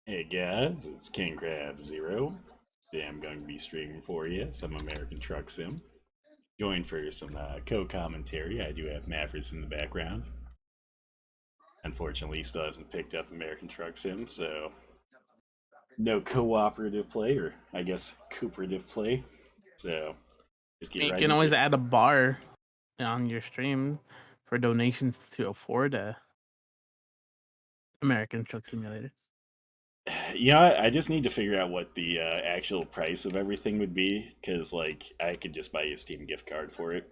Hey guys, it's King Crab Zero. Today I'm going to be streaming for you some American Truck Sim. Joined for some co-commentary. I do have Mavericks in the background. Unfortunately, he still hasn't picked up American Truck Sim, so no cooperative play, or I guess cooperative play. So just get You right can into always it. add a bar on your stream for donations to afford a American Truck Simulator. I just need to figure out what the actual price of everything would be, because like I could just buy a Steam gift card for it.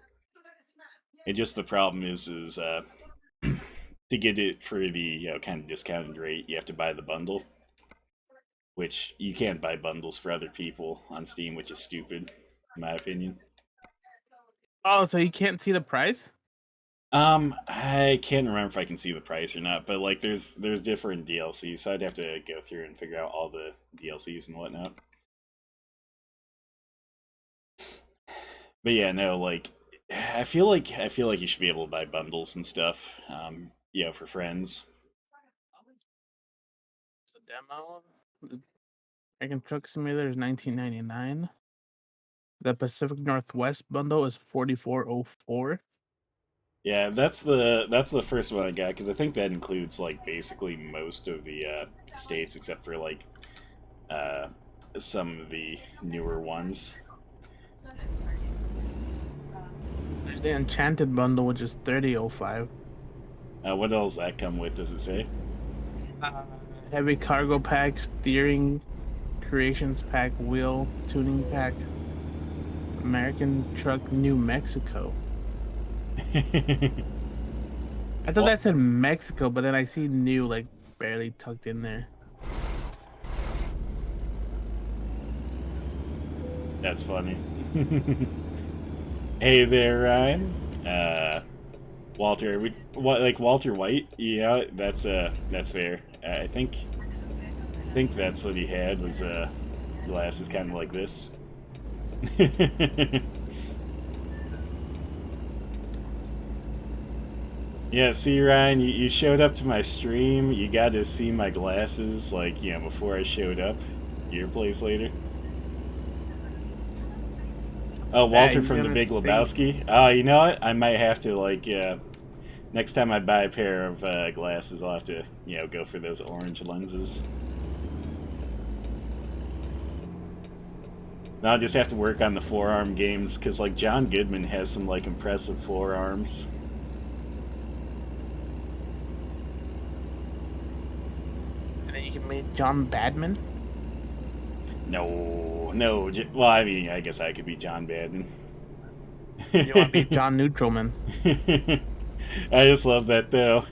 And just the problem is to get it for the kind of discounted rate, you have to buy the bundle, which you can't buy bundles for other people on Steam, which is stupid, in my opinion. Oh, so you can't see the price? I can't remember if I can see the price or not, but like there's different DLCs, so I'd have to go through and figure out all the DLCs and whatnot. But yeah, no, like I feel like you should be able to buy bundles and stuff, for friends. It's a demo. The American Truck Simulator is 1999. The Pacific Northwest bundle is 4404. Yeah, that's the first one I got because I think that includes like basically most of the states except for like uh, some of the newer ones. There's the Enchanted bundle, which is 3005. What else that come with? Does it say? Uh, Heavy cargo pack, steering creations pack, wheel tuning pack, American Truck New Mexico. I thought Well, that said Mexico, but then I see new like barely tucked in there. that's funny. Hey there, Ryan. Walter, like Walter White? Yeah, that's fair. I think that's what he had was glasses kind of like this. Yeah, see, Ryan, you showed up to my stream. You got to see my glasses, like, before I showed up to your place later. Oh, Yeah, Walter you from The gotta Big think. Lebowski. Oh, you know what? I might have to, like, next time I buy a pair of glasses, I'll have to, go for those orange lenses. Now I'll just have to work on the forearm games, because, like, John Goodman has some, like, impressive forearms. And then you can make John Badman. No, no. Well, I mean, I guess I could be John Badman. You want to be John Neutralman. I just love that though.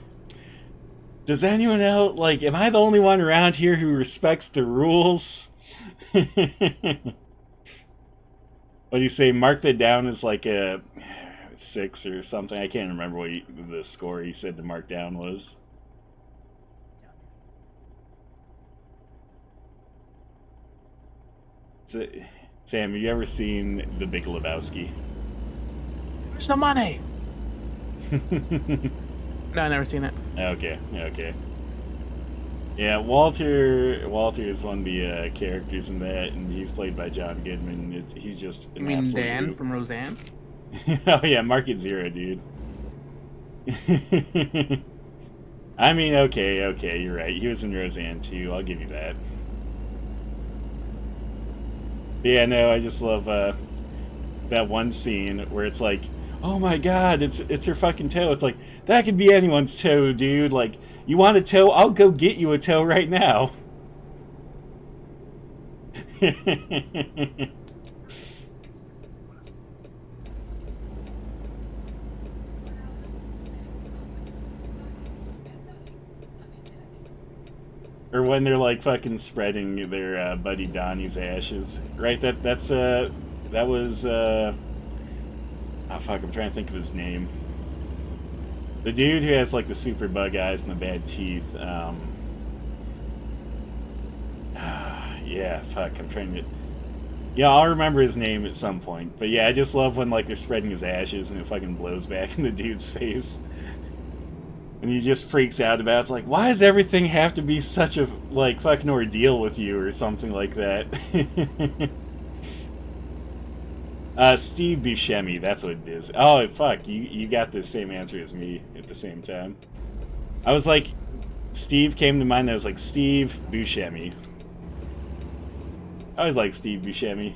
Does anyone else like? Am I the only one around here who respects the rules? What do you say? Mark that down as like a 6 or something. I can't remember what the score you said the mark down was. So, Sam, have you ever seen The Big Lebowski? Where's the money? No, I never seen it. Okay, okay. Yeah, Walter is one of the characters in that, and he's played by John Goodman. He's just You an mean absolute Dan hoot. from Roseanne? Oh yeah, Market Zero, dude. I mean, okay, you're right. He was in Roseanne too. I'll give you that. But yeah, no, I just love that one scene where it's like, oh my god, it's her fucking toe. It's like that could be anyone's toe, dude. Like, you want a toe? I'll go get you a toe right now. Or when they're like fucking spreading their buddy Donnie's ashes, right? That was oh fuck, I'm trying to think of his name. The dude who has like the super bug eyes and the bad teeth. Yeah, fuck, I'm trying to. Yeah, I'll remember his name at some point. But yeah, I just love when like they're spreading his ashes and it fucking blows back in the dude's face. And he just freaks out about it. It's like, why does everything have to be such a, like, fucking ordeal with you or something like that? Steve Buscemi, that's what it is. Oh, fuck, you got the same answer as me at the same time. I was like, Steve came to mind, I was like, Steve Buscemi. I always like Steve Buscemi.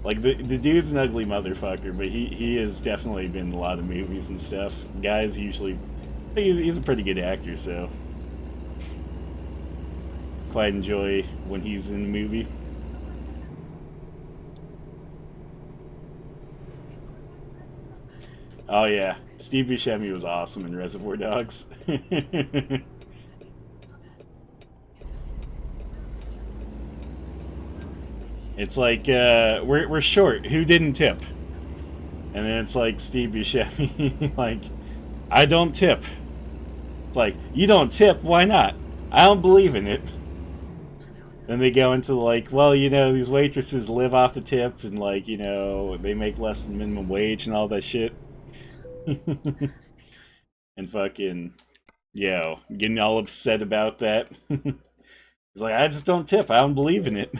Like, the dude's an ugly motherfucker, but he has definitely been in a lot of movies and stuff. Guys usually... He's a pretty good actor, so... quite enjoy when he's in the movie. Oh yeah, Steve Buscemi was awesome in Reservoir Dogs. It's like, we're short, who didn't tip? And then it's like Steve Buscemi, like, I don't tip. It's like, you don't tip, why not? I don't believe in it. Then they go into like, well, you know, these waitresses live off the tip and like, you know, they make less than minimum wage and all that shit. And fucking, yo, getting all upset about that. It's like, I just don't tip, I don't believe in it.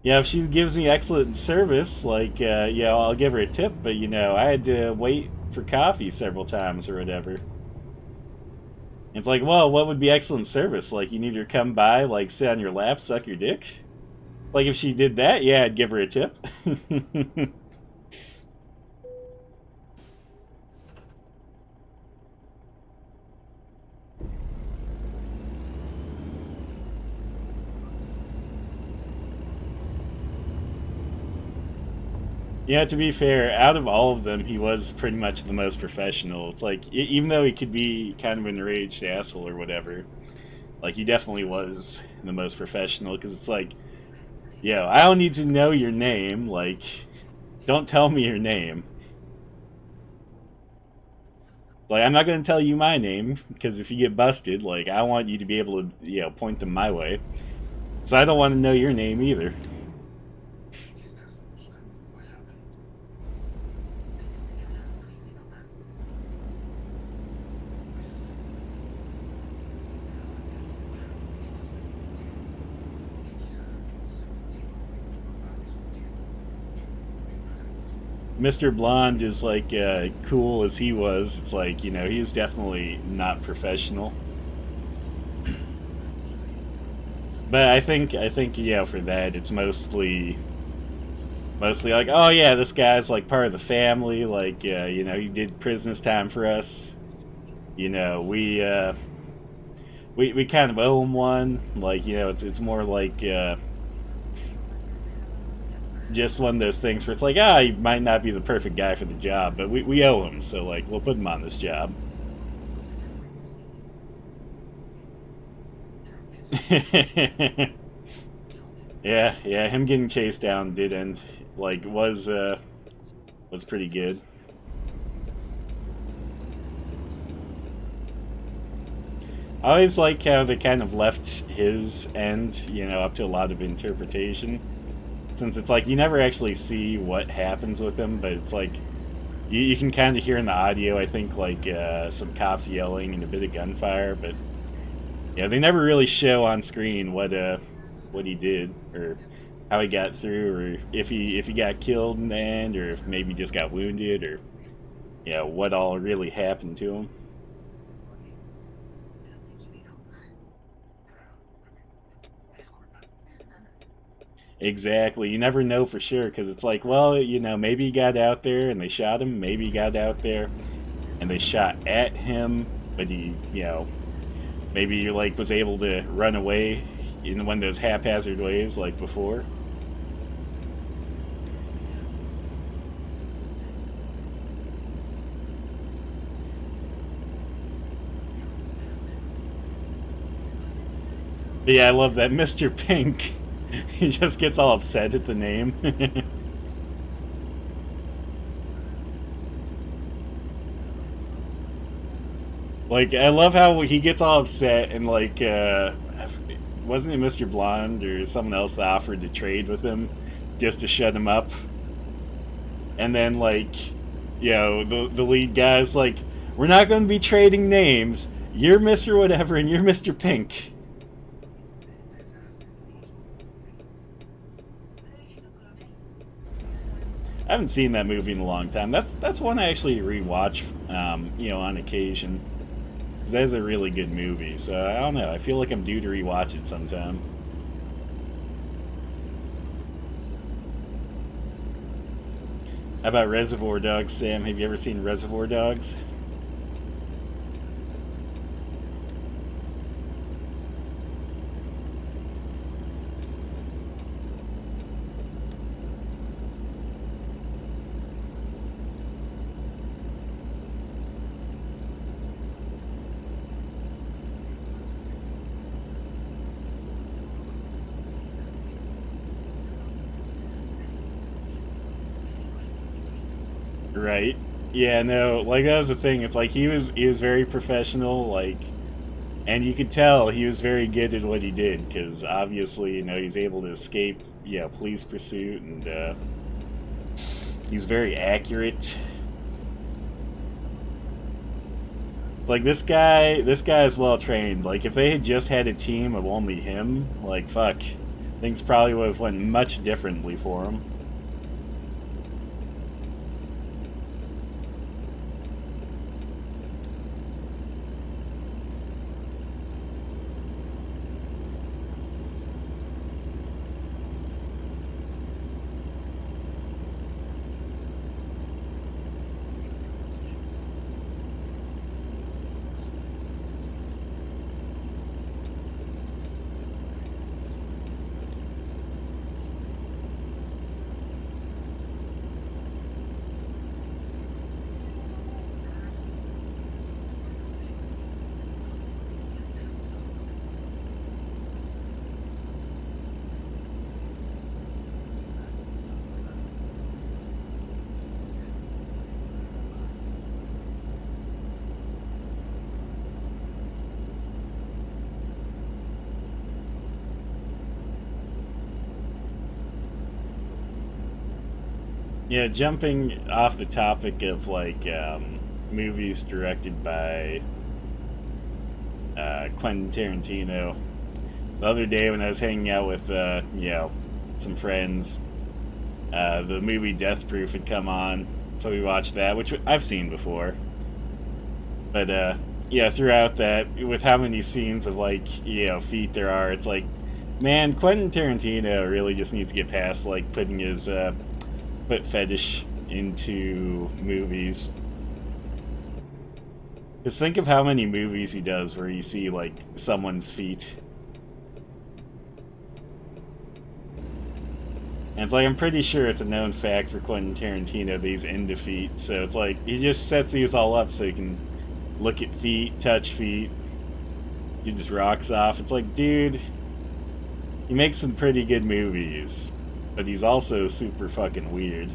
Yeah, if she gives me excellent service, like, yeah, I'll give her a tip, but, you know, I had to wait for coffee several times or whatever. It's like, well, what would be excellent service? Like, you need her to come by, like, sit on your lap, suck your dick? Like, if she did that, yeah, I'd give her a tip. Yeah, to be fair, out of all of them, he was pretty much the most professional. It's like, even though he could be kind of an enraged asshole or whatever, like, he definitely was the most professional, because it's like, yo, I don't need to know your name, like, don't tell me your name. Like, I'm not going to tell you my name, because if you get busted, like, I want you to be able to, you know, point them my way. So I don't want to know your name either. Mr. Blonde is like cool as he was. It's like, you know, he's definitely not professional. But I think yeah, for that it's mostly like, oh yeah, this guy's like part of the family. Like, you know, he did prisoners time for us. You know, we kind of owe him one. Like, you know, it's more like. Just one of those things where it's like, he might not be the perfect guy for the job, but we owe him, so like we'll put him on this job. yeah, him getting chased down did end, like, was pretty good. I always like how they kind of left his end, you know, up to a lot of interpretation. Since it's like you never actually see what happens with him, but it's like you can kind of hear in the audio, I think, like some cops yelling and a bit of gunfire, but yeah, they never really show on screen what he did or how he got through, or if he got killed in the end, or if maybe just got wounded, or yeah, what all really happened to him. Exactly. You never know for sure, because it's like, well, you know, maybe he got out there and they shot him. Maybe he got out there and they shot at him, but he, you know, maybe he, like, was able to run away in one of those haphazard ways like before. But yeah, I love that Mr. Pink. He just gets all upset at the name. Like, I love how he gets all upset and, like, wasn't it Mr. Blonde or someone else that offered to trade with him just to shut him up? And then, like, you know, the lead guy's like, We're not going to be trading names. You're Mr. Whatever and you're Mr. Pink. I haven't seen that movie in a long time. That's one I actually rewatch, on occasion. Because that is a really good movie. So I don't know. I feel like I'm due to rewatch it sometime. How about Reservoir Dogs, Sam? Have you ever seen Reservoir Dogs? Right. Yeah, no, like that was the thing. It's like he was very professional, like, and you could tell he was very good at what he did because obviously, he's able to escape, police pursuit, and he's very accurate. It's like this guy is well trained. Like if they had just had a team of only him, like fuck, things probably would have went much differently for him. Yeah, jumping off the topic of like movies directed by Quentin Tarantino. The other day when I was hanging out with some friends, the movie Death Proof had come on, so we watched that, which I've seen before. But yeah, throughout that, with how many scenes of like feet there are, it's like, man, Quentin Tarantino really just needs to get past like putting his foot fetish into movies. Just think of how many movies he does where you see like someone's feet. And it's like, I'm pretty sure it's a known fact for Quentin Tarantino that he's into feet. So it's like, he just sets these all up so he can look at feet, touch feet. He just rocks off. It's like, dude, he makes some pretty good movies, but he's also super fucking weird.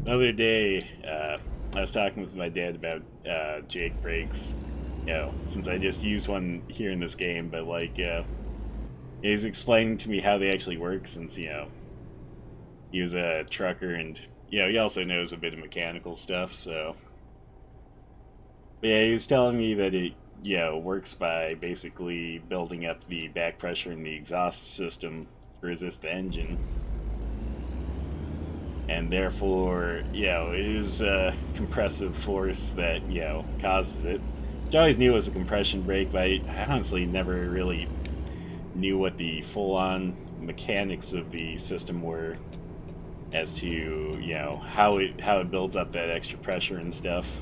The other day, I was talking with my dad about Jake Breaks, you know, since I just use one here in this game, but like, he's explaining to me how they actually work since, you know, he was a trucker and, you know, he also knows a bit of mechanical stuff, so. But yeah, he was telling me that it, you know, works by basically building up the back pressure in the exhaust system to resist the engine. And therefore, you know, it is a compressive force that, you know, causes it. I always knew it was a compression brake, but I honestly never really knew what the full-on mechanics of the system were as to, you know, how it builds up that extra pressure and stuff.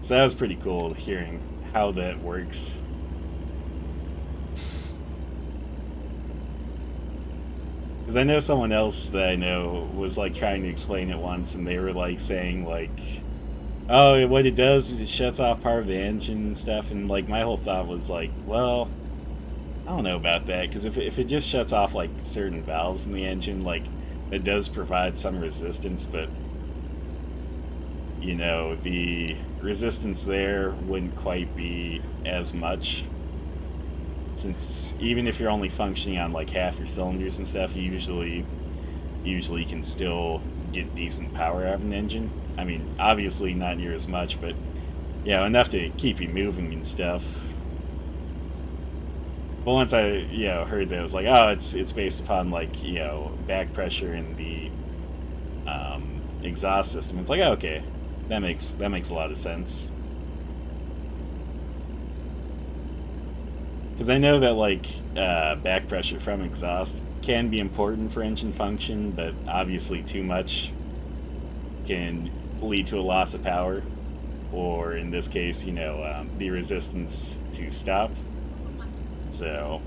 So that was pretty cool hearing how that works. Because I know someone else that I know was like trying to explain it once, and they were like saying like, "Oh, what it does is it shuts off part of the engine and stuff." And like my whole thought was like, well, I don't know about that, because if it just shuts off like certain valves in the engine, like it does provide some resistance, but you know, the resistance there wouldn't quite be as much, since even if you're only functioning on like half your cylinders and stuff, you usually can still get decent power out of an engine. I mean, obviously not near as much, but yeah, enough to keep you moving and stuff. But once I, you know, heard that, it was like, oh, it's based upon like, you know, back pressure in the exhaust system. It's like, oh, okay, that makes a lot of sense. Because I know that like back pressure from exhaust can be important for engine function, but obviously too much can lead to a loss of power, or in this case, you know, the resistance to stop. So.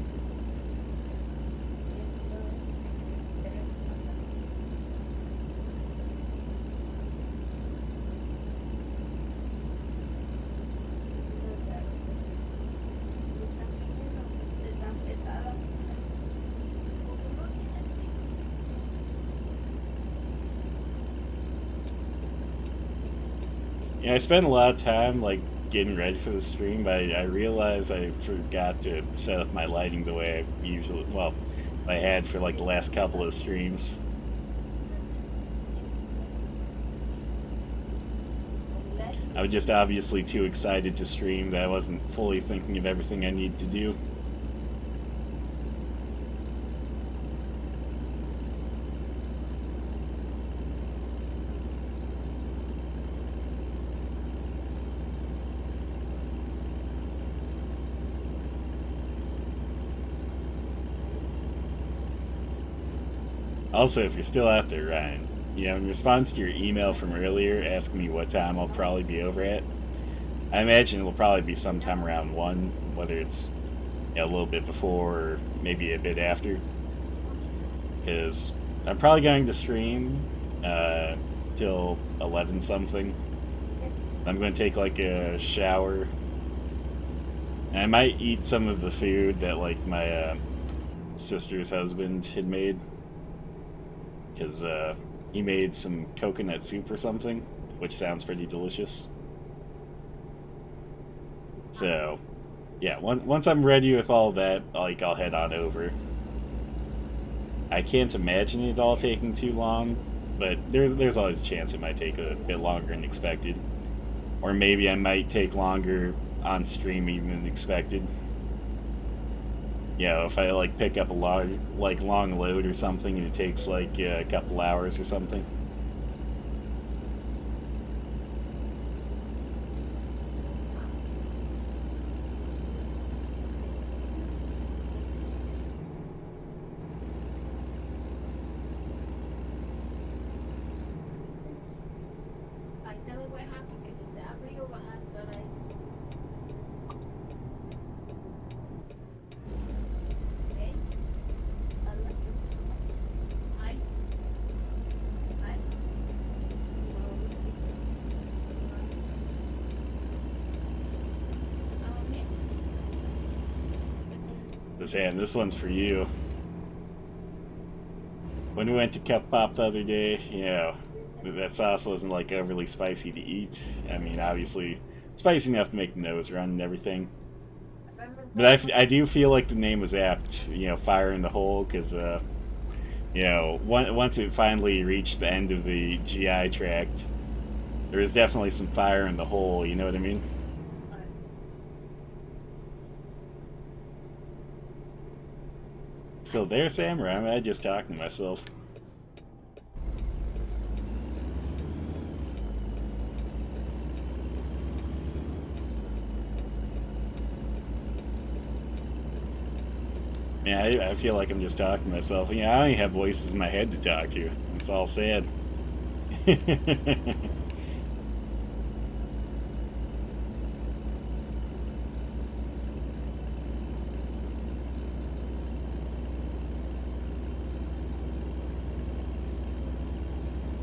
Yeah, I spent a lot of time like getting ready for the stream, but I realized I forgot to set up my lighting the way I usually, well, I had for like the last couple of streams. I was just obviously too excited to stream that I wasn't fully thinking of everything I need to do. Also, if you're still out there, Ryan, you know, in response to your email from earlier asking me what time I'll probably be over at, I imagine it'll probably be sometime around 1, whether it's, you know, a little bit before or maybe a bit after. Because I'm probably going to stream till 11 something. I'm going to take like a shower. And I might eat some of the food that like my sister's husband had made. Because he made some coconut soup or something, which sounds pretty delicious. So, yeah, once I'm ready with all that, like, I'll head on over. I can't imagine it all taking too long, but there's always a chance it might take a bit longer than expected. Or maybe I might take longer on stream even than expected. You know, if I like pick up a long load or something and it takes like a couple hours or something. Sam, this one's for you. When we went to Cup Pop the other day, you know, that sauce wasn't like overly spicy to eat. I mean, obviously, spicy enough to make the nose run and everything. But I do feel like the name was apt, you know, Fire in the Hole, because, you know, once it finally reached the end of the GI tract, there was definitely some fire in the hole, you know what I mean? Still there, Sam, or am I just talking to myself? Yeah, I feel like I'm just talking to myself. Yeah, I only have voices in my head to talk to. It's all sad.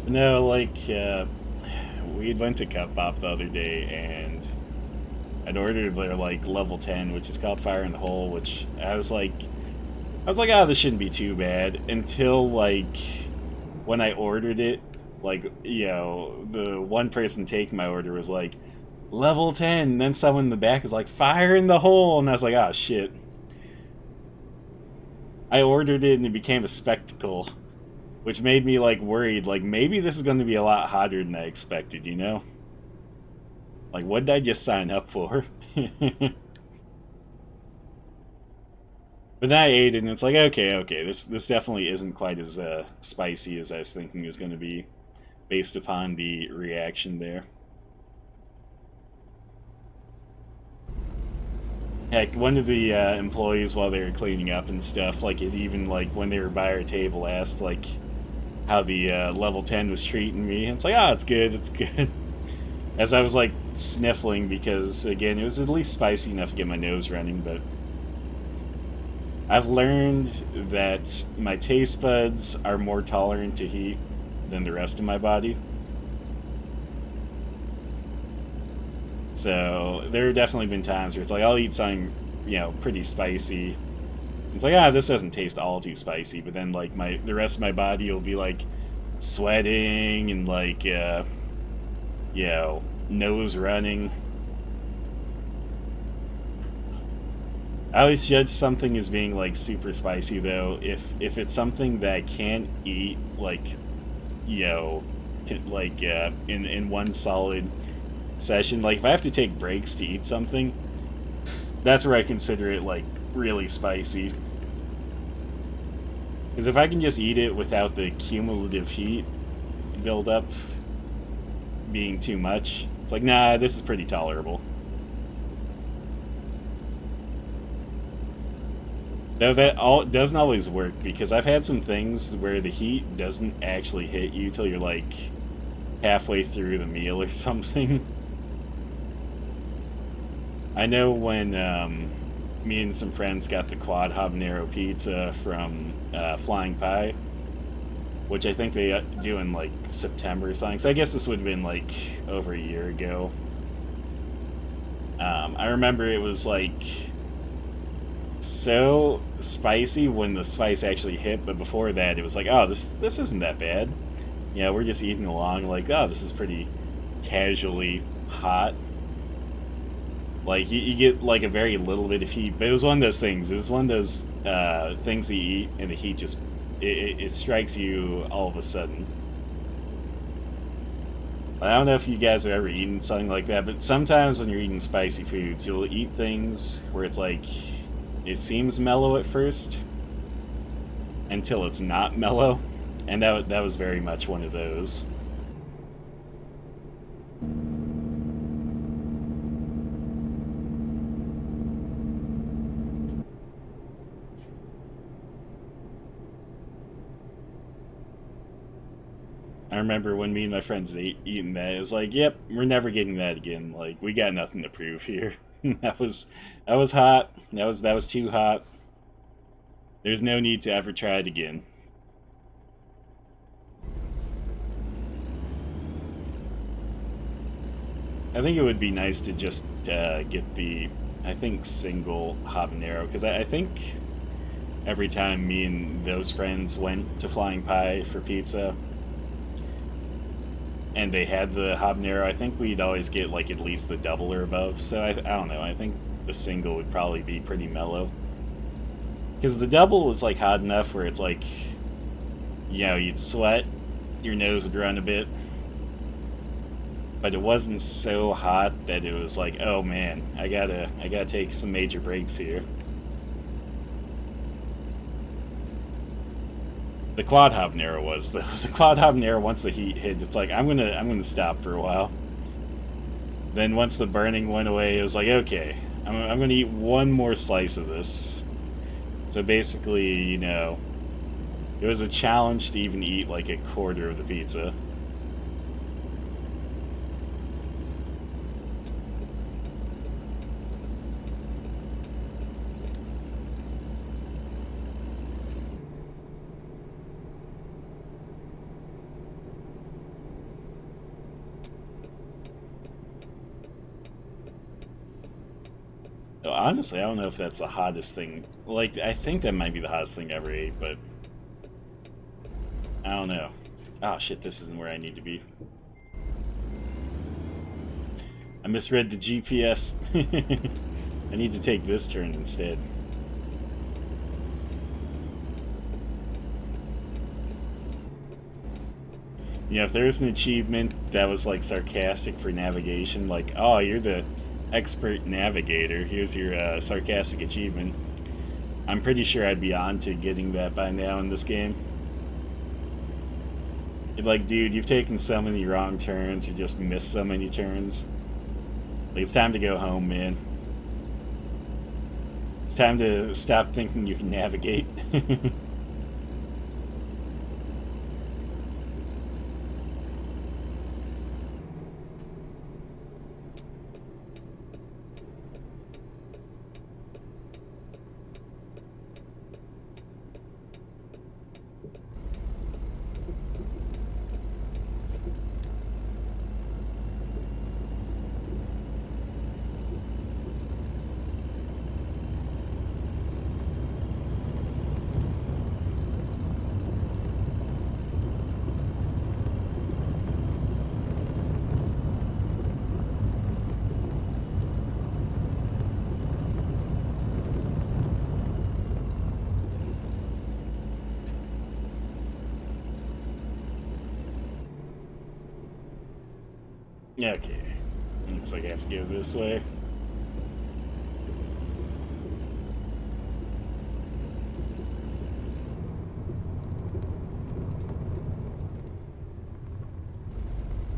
No, like, we went to Cup Pop the other day, and I'd ordered their, like, level 10, which is called Fire in the Hole, which I was like, oh, this shouldn't be too bad, until, like, when I ordered it, like, you know, the one person taking my order was like, level 10, and then someone in the back is like, Fire in the Hole, and I was like, oh, shit. I ordered it, and it became a spectacle, which made me, like, worried, like, maybe this is going to be a lot hotter than I expected, you know? Like, what did I just sign up for? But then I ate it, and it's like, okay, this definitely isn't quite as spicy as I was thinking it was going to be, based upon the reaction there. Heck, one of the employees, while they were cleaning up and stuff, like, it even, like, when they were by our table, asked, like, how the level 10 was treating me. And it's like, oh, it's good. As I was, like, sniffling, because, again, it was at least spicy enough to get my nose running, but I've learned that my taste buds are more tolerant to heat than the rest of my body. So there have definitely been times where it's like I'll eat something, you know, pretty spicy. It's like, this doesn't taste all too spicy, but then like the rest of my body will be like sweating and like you know, nose running. I always judge something as being like super spicy though if it's something that I can't eat, like, you know, like in one solid session. Like if I have to take breaks to eat something, that's where I consider it like really spicy. Because if I can just eat it without the cumulative heat buildup being too much, it's like, nah, this is pretty tolerable. Though that doesn't always work, because I've had some things where the heat doesn't actually hit you till you're like halfway through the meal or something. I know when me and some friends got the quad habanero pizza from Flying Pie, which I think they do in like September or something. So I guess this would have been like over a year ago. I remember it was like so spicy when the spice actually hit, but before that it was like, oh, this isn't that bad. Yeah, we're just eating along like, oh, this is pretty casually hot. Like, you get, like, a very little bit of heat, but it was one of those things. It was one of those things that you eat, and the heat just, it strikes you all of a sudden. I don't know if you guys have ever eaten something like that, but sometimes when you're eating spicy foods, you'll eat things where it's like, it seems mellow at first, until it's not mellow, and that was very much one of those. I remember when me and my friends eating that, it was like, yep, we're never getting that again. Like, we got nothing to prove here. that was hot. That was too hot. There's no need to ever try it again. I think it would be nice to just get the, I think, single habanero, because I think every time me and those friends went to Flying Pie for pizza, and they had the habanero, I think we'd always get like at least the double or above. So I don't know. I think the single would probably be pretty mellow. Because the double was like hot enough where it's like, you know, you'd sweat, your nose would run a bit, but it wasn't so hot that it was like, oh man, I gotta take some major breaks here. The quad habanero was the quad habanero. Once the heat hit, it's like I'm gonna stop for a while. Then once the burning went away, it was like, okay, I'm gonna eat one more slice of this. So basically, you know, it was a challenge to even eat like a quarter of the pizza. Honestly, I don't know if that's the hottest thing. Like, I think that might be the hottest thing I ever ate, but I don't know. Oh shit, this isn't where I need to be. I misread the GPS. I need to take this turn instead. You know, if there's an achievement that was like sarcastic for navigation, like, oh, you're the expert navigator, here's your sarcastic achievement, I'm pretty sure I'd be on to getting that by now in this game. You're like, dude, you've taken so many wrong turns, you just missed so many turns. Like, it's time to go home, man. It's time to stop thinking you can navigate. Okay. Looks like I have to go this way.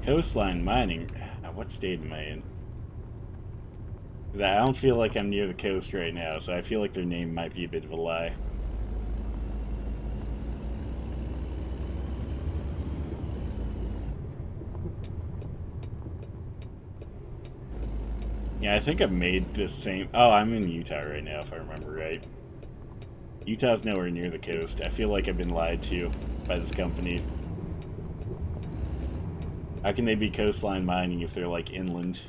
Coastline mining. What state am I in? Because I don't feel like I'm near the coast right now, so I feel like their name might be a bit of a lie. Yeah, I think I've made this same... Oh, I'm in Utah right now, if I remember right. Utah's nowhere near the coast. I feel like I've been lied to by this company. How can they be coastline mining if they're, like, inland?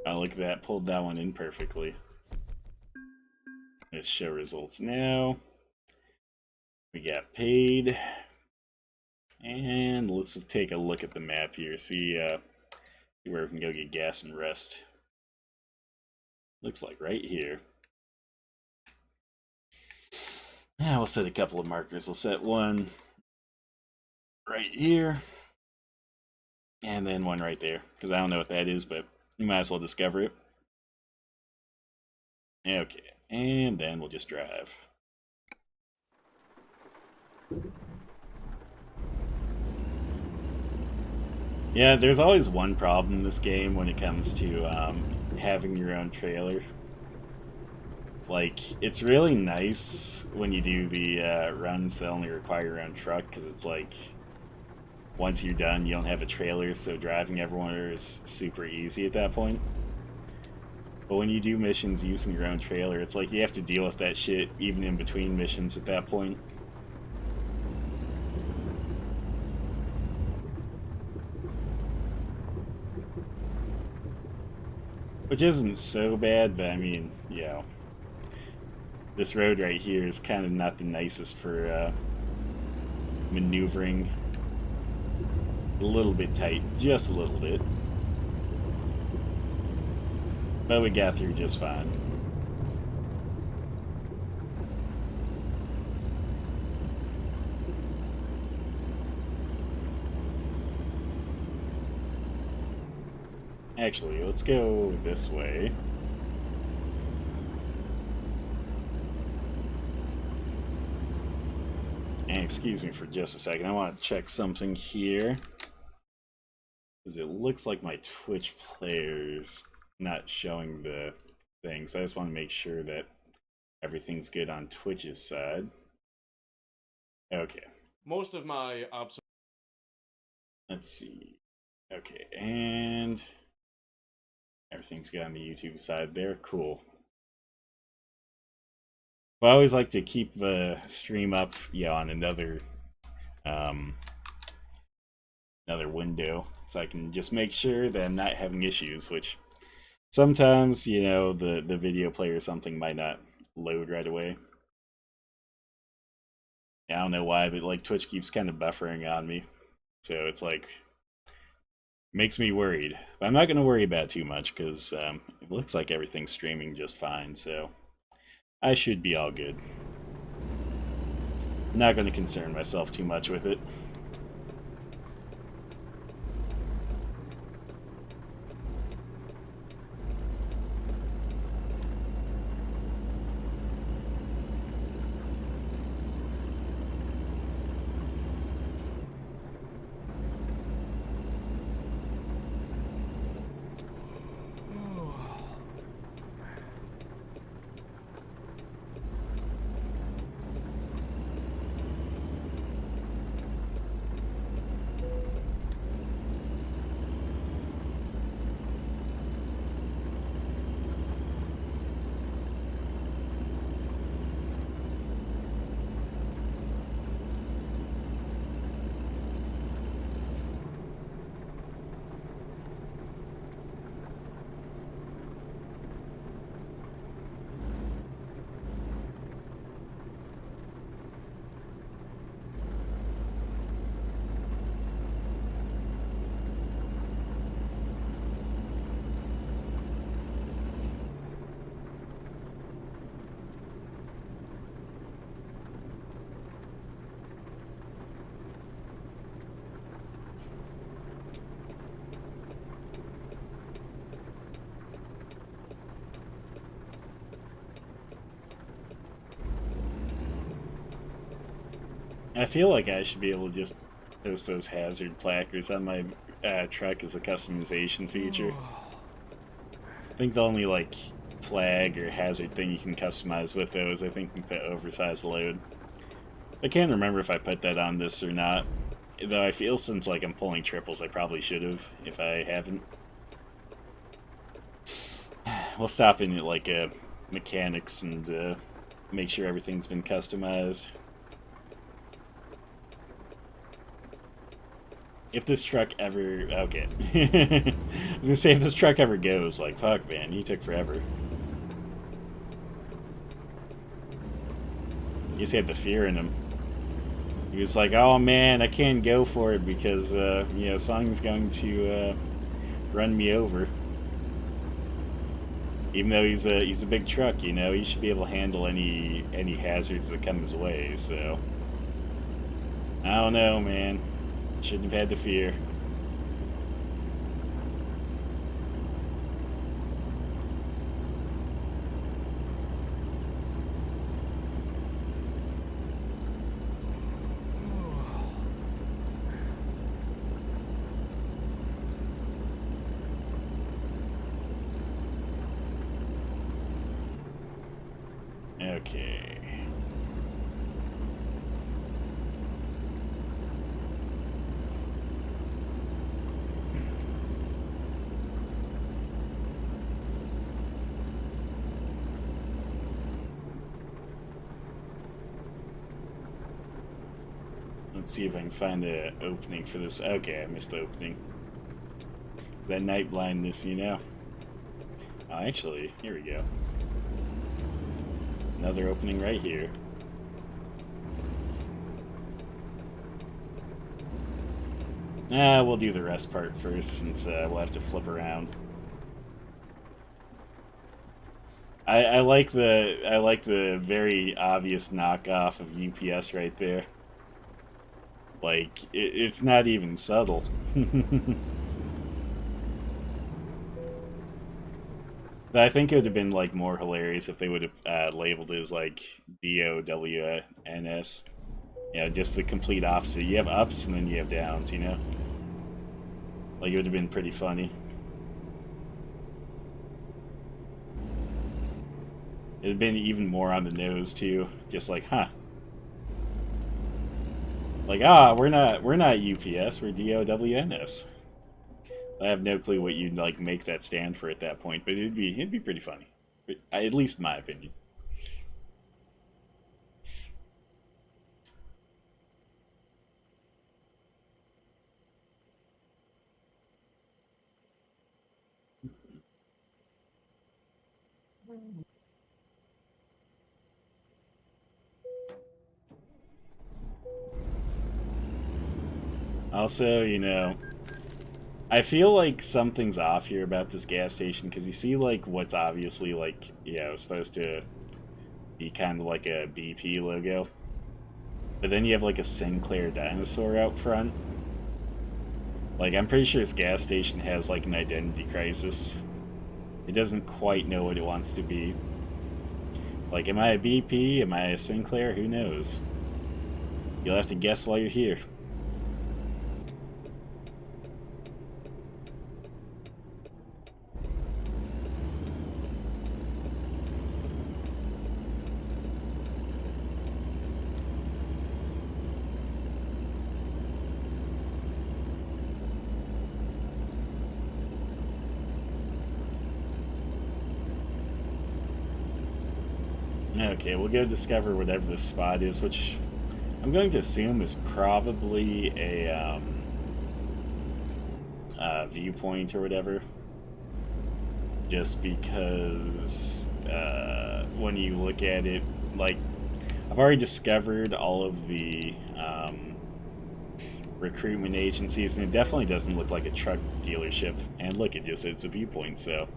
Oh, look at that. Pulled that one in perfectly. Let's show results now. We got paid. And let's take a look at the map here. See where we can go get gas and rest. Looks like right here. Yeah, we'll set a couple of markers. We'll set one right here. And then one right there. Because I don't know what that is, but you might as well discover it. Okay, and then we'll just drive. Yeah, there's always one problem in this game when it comes to having your own trailer. Like, it's really nice when you do the runs that only require your own truck, because it's like, once you're done, you don't have a trailer, so driving everywhere is super easy at that point. But when you do missions using your own trailer, it's like you have to deal with that shit even in between missions at that point. Which isn't so bad, but I mean, you know, this road right here is kind of not the nicest for maneuvering. A little bit tight, just a little bit. But we got through just fine. Actually, let's go this way. And excuse me for just a second, I want to check something here. Because it looks like my Twitch player's not showing the thing, so I just want to make sure that everything's good on Twitch's side. Okay. Most of my Let's see. Okay, and everything's good on the YouTube side there. Cool. Well, I always like to keep the stream up, yeah, on another window, so I can just make sure that I'm not having issues, which sometimes, you know, the video player or something might not load right away. I don't know why, but like Twitch keeps kind of buffering on me, so it's like makes me worried. But I'm not going to worry about it too much because it looks like everything's streaming just fine, so I should be all good. I'm not going to concern myself too much with it. I feel like I should be able to just post those hazard placards on my truck as a customization feature. I think the only like flag or hazard thing you can customize with those, I think the oversized load. I can't remember if I put that on this or not, though I feel since like I'm pulling triples I probably should have if I haven't. We'll stop in at like mechanics and make sure everything's been customized. If this truck ever... Okay. I was gonna say, if this truck ever goes, like, fuck, man, he took forever. He just had the fear in him. He was like, oh, man, I can't go for it because, you know, Song's going to run me over. Even though he's a big truck, you know, he should be able to handle any hazards that come his way, so... I don't know, man. Shouldn't have had the fear. Okay. Let's see if I can find an opening for this. Okay, I missed the opening. That night blindness, you know. Oh, actually, here we go. Another opening right here. We'll do the rest part first, since we'll have to flip around. I like the very obvious knockoff of UPS right there. Like it's not even subtle. But I think it would have been like more hilarious if they would have labeled it as like DOWNS. You know, just the complete opposite. You have ups and then you have downs. You know, like it would have been pretty funny. It'd have been even more on the nose too. Just like, huh? Like, we're not UPS. We're DOWNS. I have no clue what you'd like make that stand for at that point, but it'd be pretty funny, at least in my opinion. Also, you know, I feel like something's off here about this gas station because you see like what's obviously like supposed to be kind of like a BP logo, but then you have like a Sinclair dinosaur out front. Like I'm pretty sure this gas station has like an identity crisis. It doesn't quite know what it wants to be. It's like, am I a BP? Am I a Sinclair? Who knows? You'll have to guess while you're here. Okay, we'll go discover whatever this spot is, which I'm going to assume is probably a viewpoint or whatever. Just because when you look at it, like, I've already discovered all of the recruitment agencies, and it definitely doesn't look like a truck dealership. And look, it's a viewpoint, so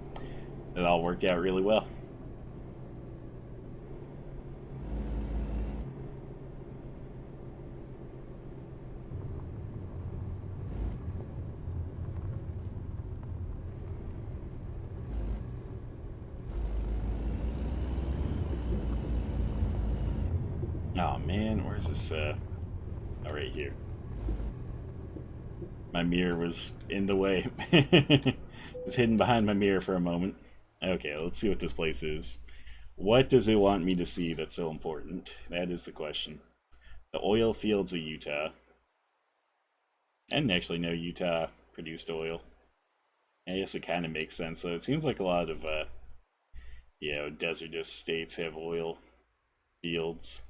it all worked out really well. Oh man, where's this? Oh, right here. My mirror was in the way. Was hidden behind my mirror for a moment. Okay, let's see what this place is. What does it want me to see that's so important? That is the question. The oil fields of Utah. I didn't actually know Utah produced oil. I guess it kind of makes sense, though. It seems like a lot of, desertous states have oil fields.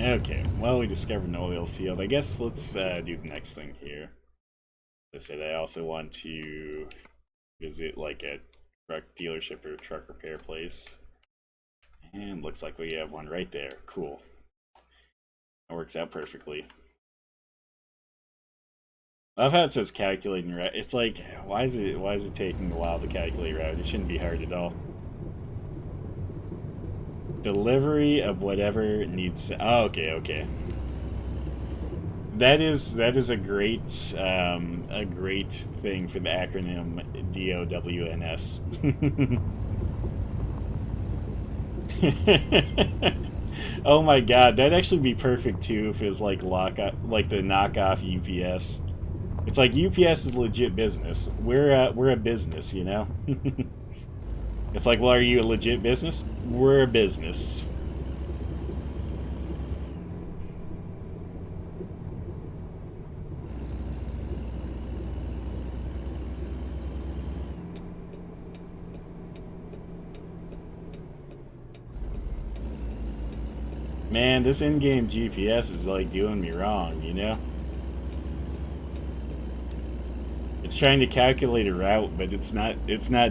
Okay, well, we discovered an oil field. I guess let's do the next thing here. As I said, I also want to visit like a truck dealership or truck repair place. And looks like we have one right there. Cool. That works out perfectly. I love how it says calculating route. It's like, why is it taking a while to calculate route? It shouldn't be hard at all. Delivery of whatever needs. Oh, okay. That is a great thing for the acronym DOWNS. Oh my god, that'd actually be perfect too if it was like like the knockoff UPS. It's like UPS is legit business. We're a business, you know. It's like, well, are you a legit business? We're a business. Man, this in-game GPS is like doing me wrong, you know? It's trying to calculate a route, but it's not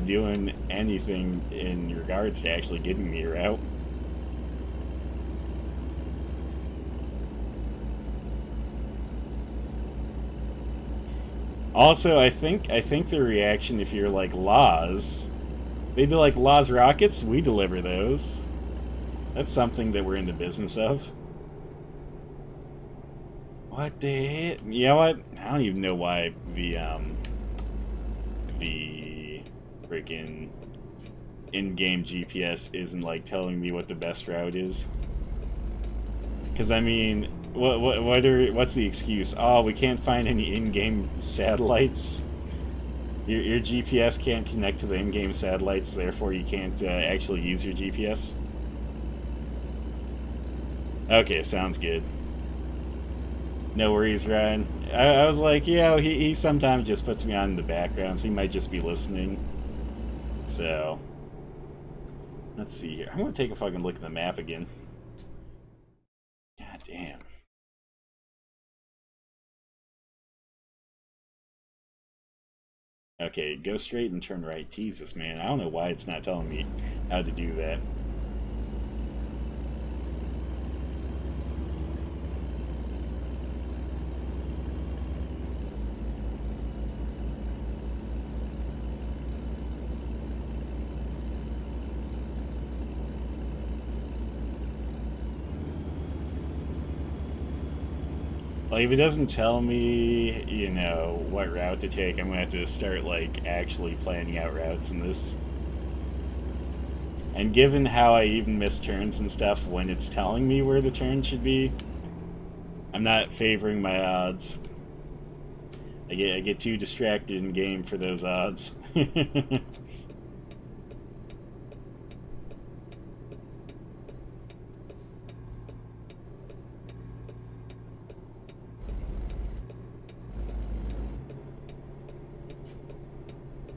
doing anything in regards to actually getting me a route. Also, I think the reaction if you're like Laws, they'd be like, Laws rockets, we deliver those. That's something that we're in the business of. What the hell? You know what? I don't even know why the freaking in-game GPS isn't like telling me what the best route is. Because I mean, what's the excuse? Oh, we can't find any in-game satellites. Your GPS can't connect to the in-game satellites, therefore you can't actually use your GPS. Okay, sounds good. No worries, Ryan. I was like, yeah, he sometimes just puts me on in the background, so he might just be listening. So, let's see here. I'm gonna take a fucking look at the map again. God damn. Okay, go straight and turn right. Jesus, man. I don't know why it's not telling me how to do that. Like, if it doesn't tell me, you know, what route to take, I'm gonna have to start, like, actually planning out routes in this. And given how I even miss turns and stuff when it's telling me where the turn should be, I'm not favoring my odds. I get too distracted in game for those odds.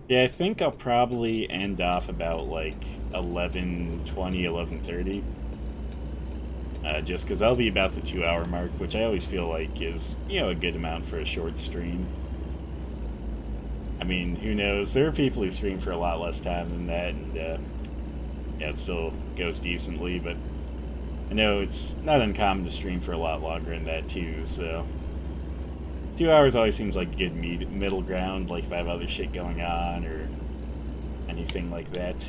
Yeah, I think I'll probably end off about like 11:20, 11:30. Just because that'll be about the 2 hour mark, which I always feel like is, you know, a good amount for a short stream. I mean, who knows? There are people who stream for a lot less time than that, and yeah, it still goes decently, but I know it's not uncommon to stream for a lot longer than that too, so 2 hours always seems like a good middle ground, like if I have other shit going on or anything like that.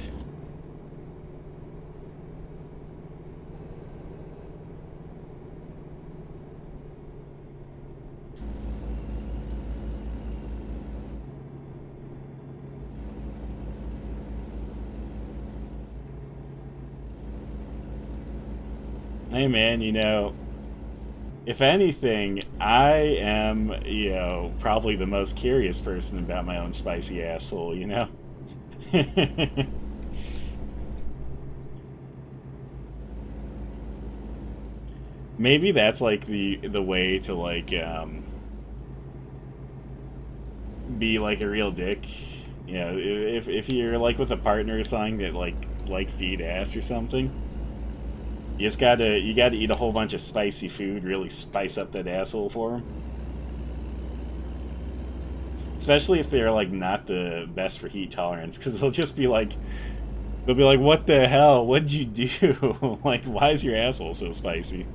Hey man, you know, if anything, I am, you know, probably the most curious person about my own spicy asshole, you know? Maybe that's like the way to like be like a real dick. You know, if you're like with a partner or something that like likes to eat ass or something, You gotta eat a whole bunch of spicy food, really spice up that asshole for them. Especially if they're like not the best for heat tolerance, because they'll be like, "What the hell? What'd you do? Like, why is your asshole so spicy?"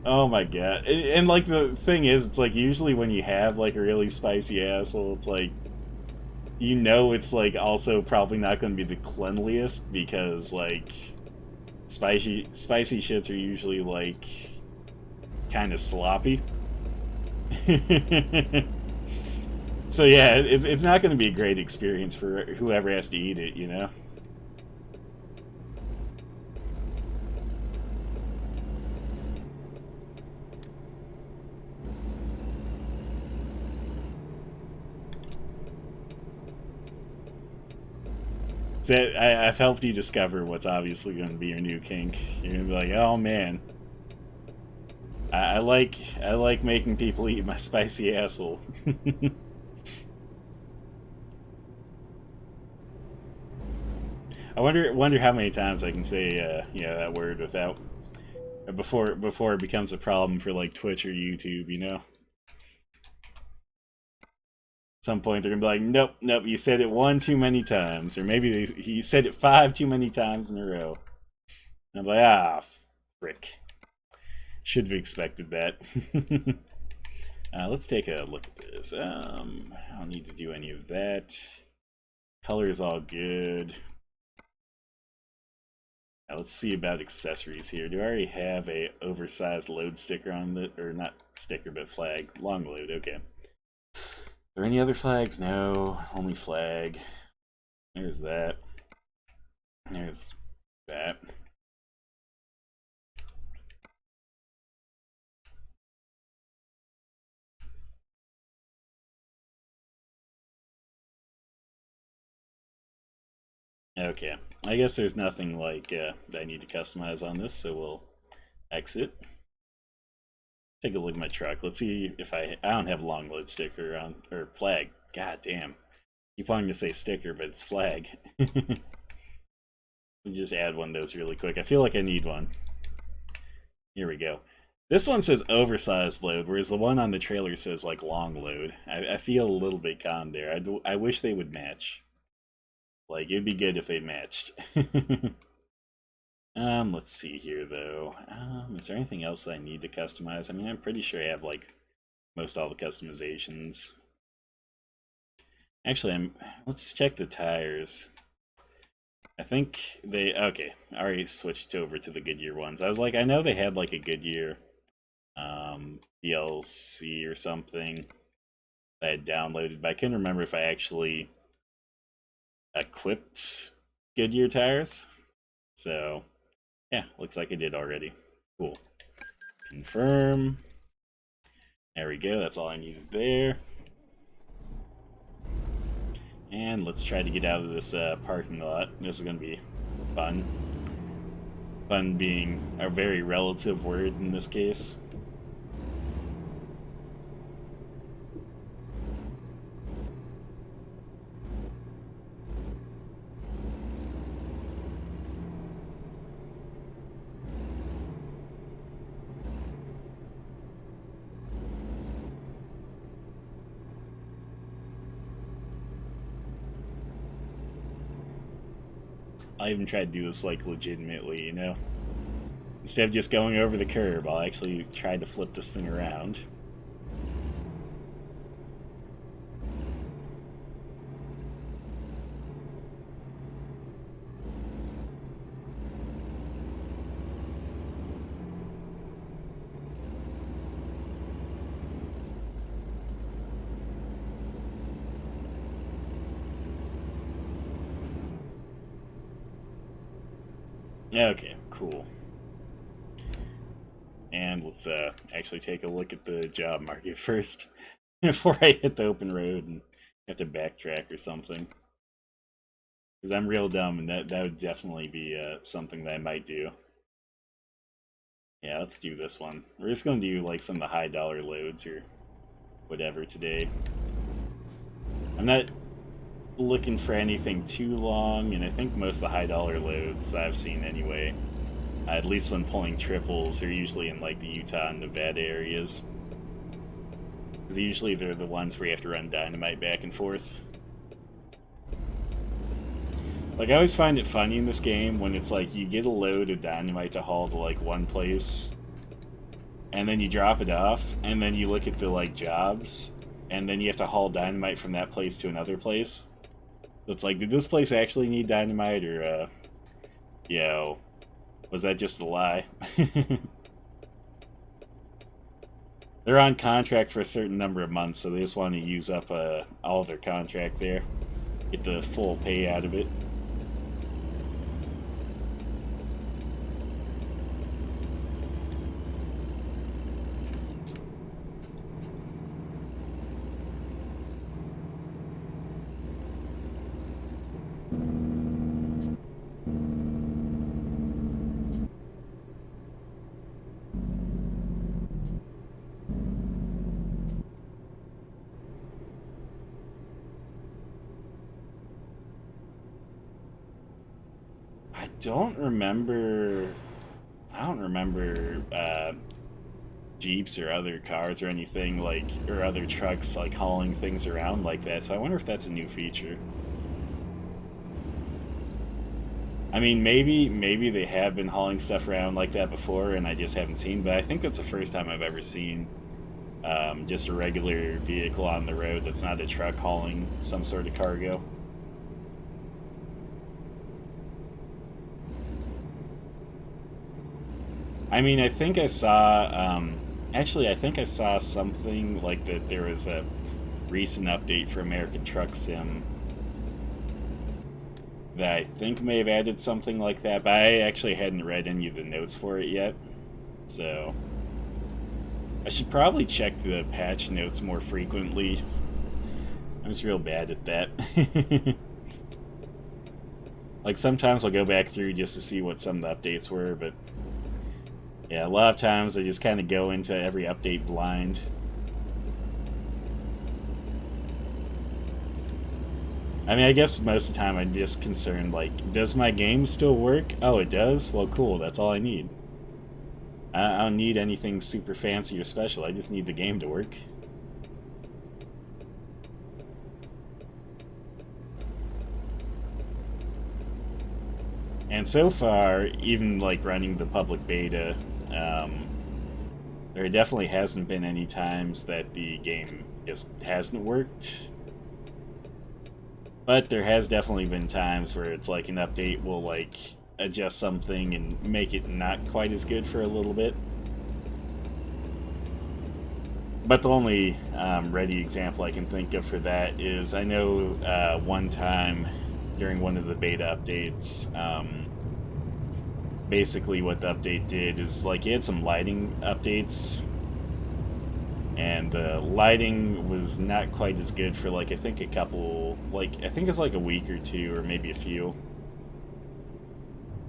Oh my god! And like the thing is, it's like usually when you have like a really spicy asshole, it's like it's like also probably not going to be the cleanliest because like spicy shits are usually like kind of sloppy. So yeah, it's not going to be a great experience for whoever has to eat it, you know? So I've helped you discover what's obviously going to be your new kink. You're going to be like, oh man, I like making people eat my spicy asshole. I wonder how many times I can say that word without before it becomes a problem for like Twitch or YouTube, you know. At some point they're gonna be like, nope, you said it one too many times, or maybe he said it 5 too many times in a row. And I'm like, frick. Should have expected that. Let's take a look at this. I don't need to do any of that. Color is all good. Now let's see about accessories here. Do I already have a oversized load sticker on the, or not sticker, but flag? Long load, okay. Are there any other flags? No, only flag. There's that. There's that. Okay, I guess there's nothing like that I need to customize on this, so we'll exit. Take a look at my truck. Let's see if I don't have a long load sticker on, or flag. God damn. Keep wanting to say sticker, but it's flag. Let me just add one of those really quick. I feel like I need one. Here we go. This one says oversized load, whereas the one on the trailer says like long load. I feel a little bit conned there. I wish they would match. Like, it'd be good if they matched. Let's see here though. Is there anything else that I need to customize? I mean, I'm pretty sure I have like most all the customizations. Actually, let's check the tires. I think okay, I already switched over to the Goodyear ones. I was like, I know they had like a Goodyear DLC or something that I had downloaded, but I couldn't remember if I actually equipped Goodyear tires. So yeah, looks like I did already. Cool. Confirm. There we go, that's all I needed there. And let's try to get out of this parking lot. This is going to be fun. Fun being a very relative word in this case. I'll even try to do this like legitimately, you know? Instead of just going over the curb, I'll actually try to flip this thing around. Okay, cool. And let's actually take a look at the job market first before I hit the open road and have to backtrack or something. Because I'm real dumb, and that would definitely be something that I might do. Yeah, let's do this one. We're just going to do like some of the high dollar loads or whatever today. I'm not looking for anything too long, and I think most of the high dollar loads that I've seen anyway, at least when pulling triples, are usually in like the Utah and Nevada areas. Because usually they're the ones where you have to run dynamite back and forth. Like, I always find it funny in this game when it's like you get a load of dynamite to haul to like one place, and then you drop it off, and then you look at the like jobs, and then you have to haul dynamite from that place to another place. So it's like, did this place actually need dynamite, or you know, was that just a lie? They're on contract for a certain number of months, so they just want to use up all their contract there, get the full pay out of it. I don't remember Jeeps or other cars or anything like, or other trucks like hauling things around like that. So I wonder if that's a new feature. I mean, maybe they have been hauling stuff around like that before, and I just haven't seen. But I think that's the first time I've ever seen just a regular vehicle on the road that's not a truck hauling some sort of cargo. I mean, I think I saw, actually, I think I saw something like that there was a recent update for American Truck Sim that I think may have added something like that, but I actually hadn't read any of the notes for it yet, so I should probably check the patch notes more frequently. I'm just real bad at that. Like, sometimes I'll go back through just to see what some of the updates were, but yeah, a lot of times I just kind of go into every update blind. I mean, I guess most of the time I'm just concerned, like, does my game still work? Oh, it does? Well, cool, that's all I need. I don't need anything super fancy or special, I just need the game to work. And so far, even like running the public beta, there definitely hasn't been any times that the game just hasn't worked. But there has definitely been times where it's like an update will like adjust something and make it not quite as good for a little bit. But the only ready example I can think of for that is I know one time during one of the beta updates, basically what the update did is like it had some lighting updates, and the lighting was not quite as good for like I think a couple, like I think it's like a week or two or maybe a few.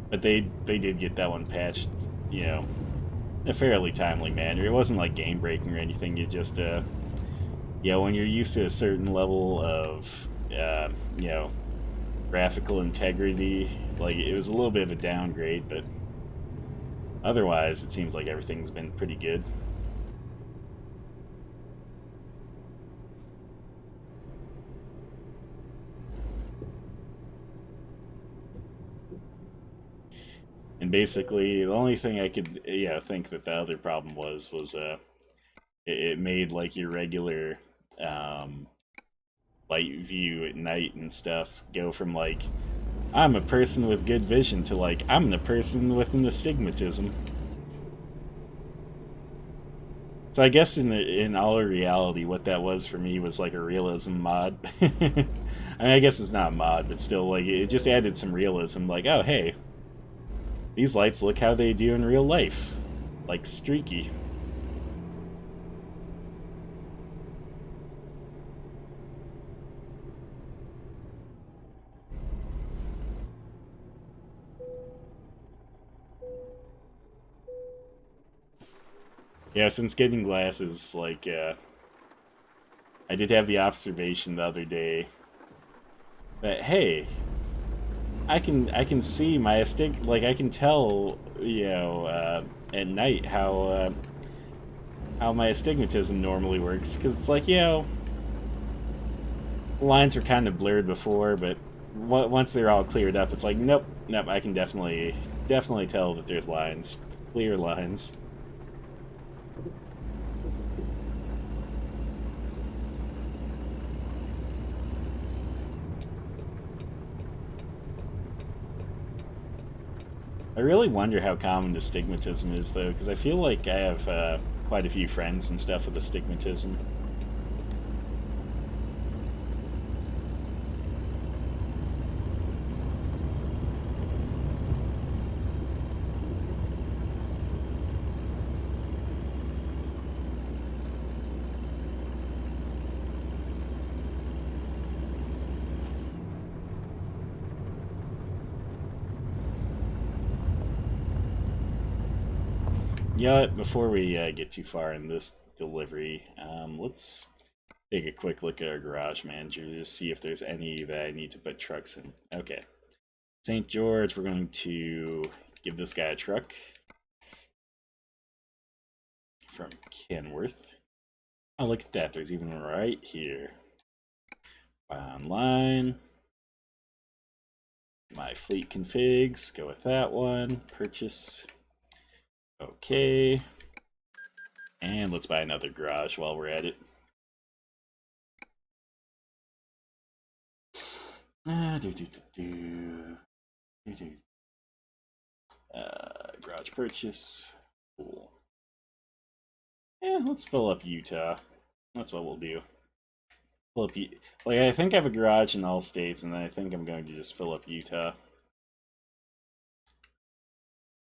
But they did get that one patched, you know, in a fairly timely manner. It wasn't like game breaking or anything. You just yeah, when you're used to a certain level of you know, graphical integrity, like it was a little bit of a downgrade, but otherwise it seems like everything's been pretty good. And basically the only thing I could think that the other problem was it made like your regular light view at night and stuff go from like I'm a person with good vision to like I'm the person with an astigmatism. So I guess in all reality, what that was for me was like a realism mod. I mean, I guess it's not a mod, but still, like it just added some realism. Like, oh hey, these lights look how they do in real life, like streaky. Yeah, since getting glasses, like, I did have the observation the other day that, hey, I can see my like I can tell, at night how my astigmatism normally works, because it's like, lines were kind of blurred before, but once they're all cleared up, it's like, nope, I can definitely tell that there's lines, clear lines. I really wonder how common astigmatism is, though, because I feel like I have quite a few friends and stuff with astigmatism. You know what? Before we get too far in this delivery, let's take a quick look at our garage manager to see if there's any that I need to put trucks in. Okay. St. George, we're going to give this guy a truck from Kenworth. Oh, look at that. There's even one right here. Buy online. My fleet configs. Go with that one. Purchase. Okay. And let's buy another garage while we're at it. Garage purchase. Cool. Yeah, let's fill up Utah. That's what we'll do. Fill up, like, I think I have a garage in all states, and I think I'm going to just fill up Utah.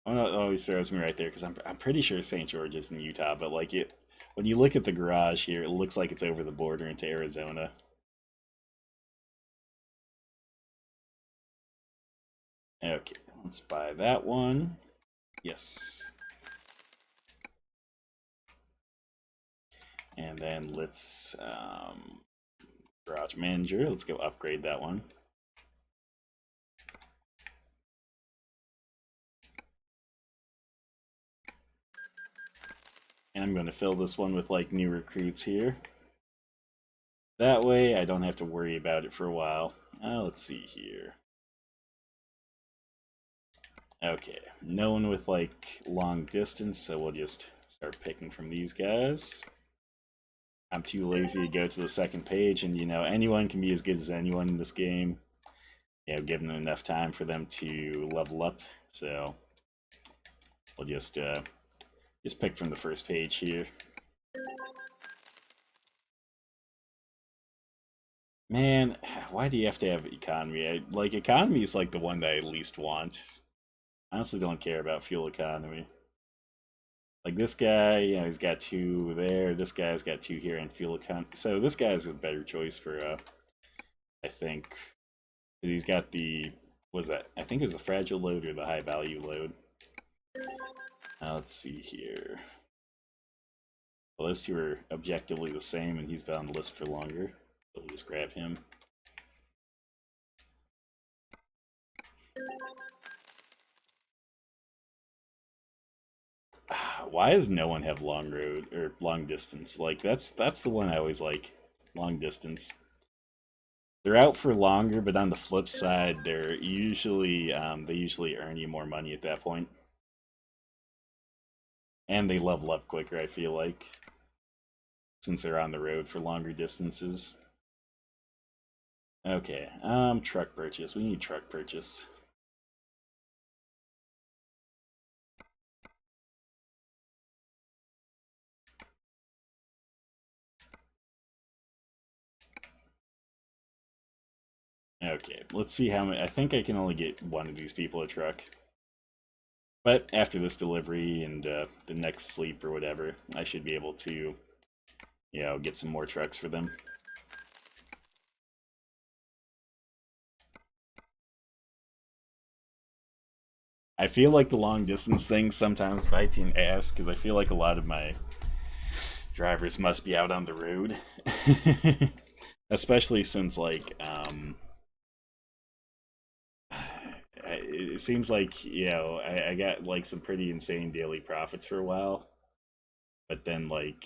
Oh, that always throws me right there because I'm pretty sure St. George is in Utah, but like when you look at the garage here, it looks like it's over the border into Arizona. Okay, let's buy that one. Yes. And then let's garage manager. Let's go upgrade that one. And I'm going to fill this one with like new recruits here. That way I don't have to worry about it for a while. Let's see here. Okay, no one with like long distance, so we'll just start picking from these guys. I'm too lazy to go to the second page, and anyone can be as good as anyone in this game. Given enough time for them to level up, so we'll just pick from the first page here. Man, why do you have to have economy? Economy is like the one that I least want. I honestly don't care about fuel economy. Like this guy, he's got 2 there. This guy's got 2 here in fuel economy. So this guy's a better choice for, I think. He's got the, was that? I think it was the fragile load or the high value load. Let's see here. Well, those 2 are objectively the same, and he's been on the list for longer. So we'll just grab him. Why does no one have long road or long distance? Like that's the one I always like. Long distance. They're out for longer, but on the flip side, they're usually they usually earn you more money at that point. And they level up quicker, I feel like, since they're on the road for longer distances. Okay, truck purchase. We need truck purchase. Okay, let's see how many. I think I can only get one of these people a truck. But after this delivery and the next sleep or whatever, I should be able to, get some more trucks for them. I feel like the long distance thing sometimes bites you in the ass because I feel like a lot of my drivers must be out on the road. Especially since, like, it seems like, I got like some pretty insane daily profits for a while, but then like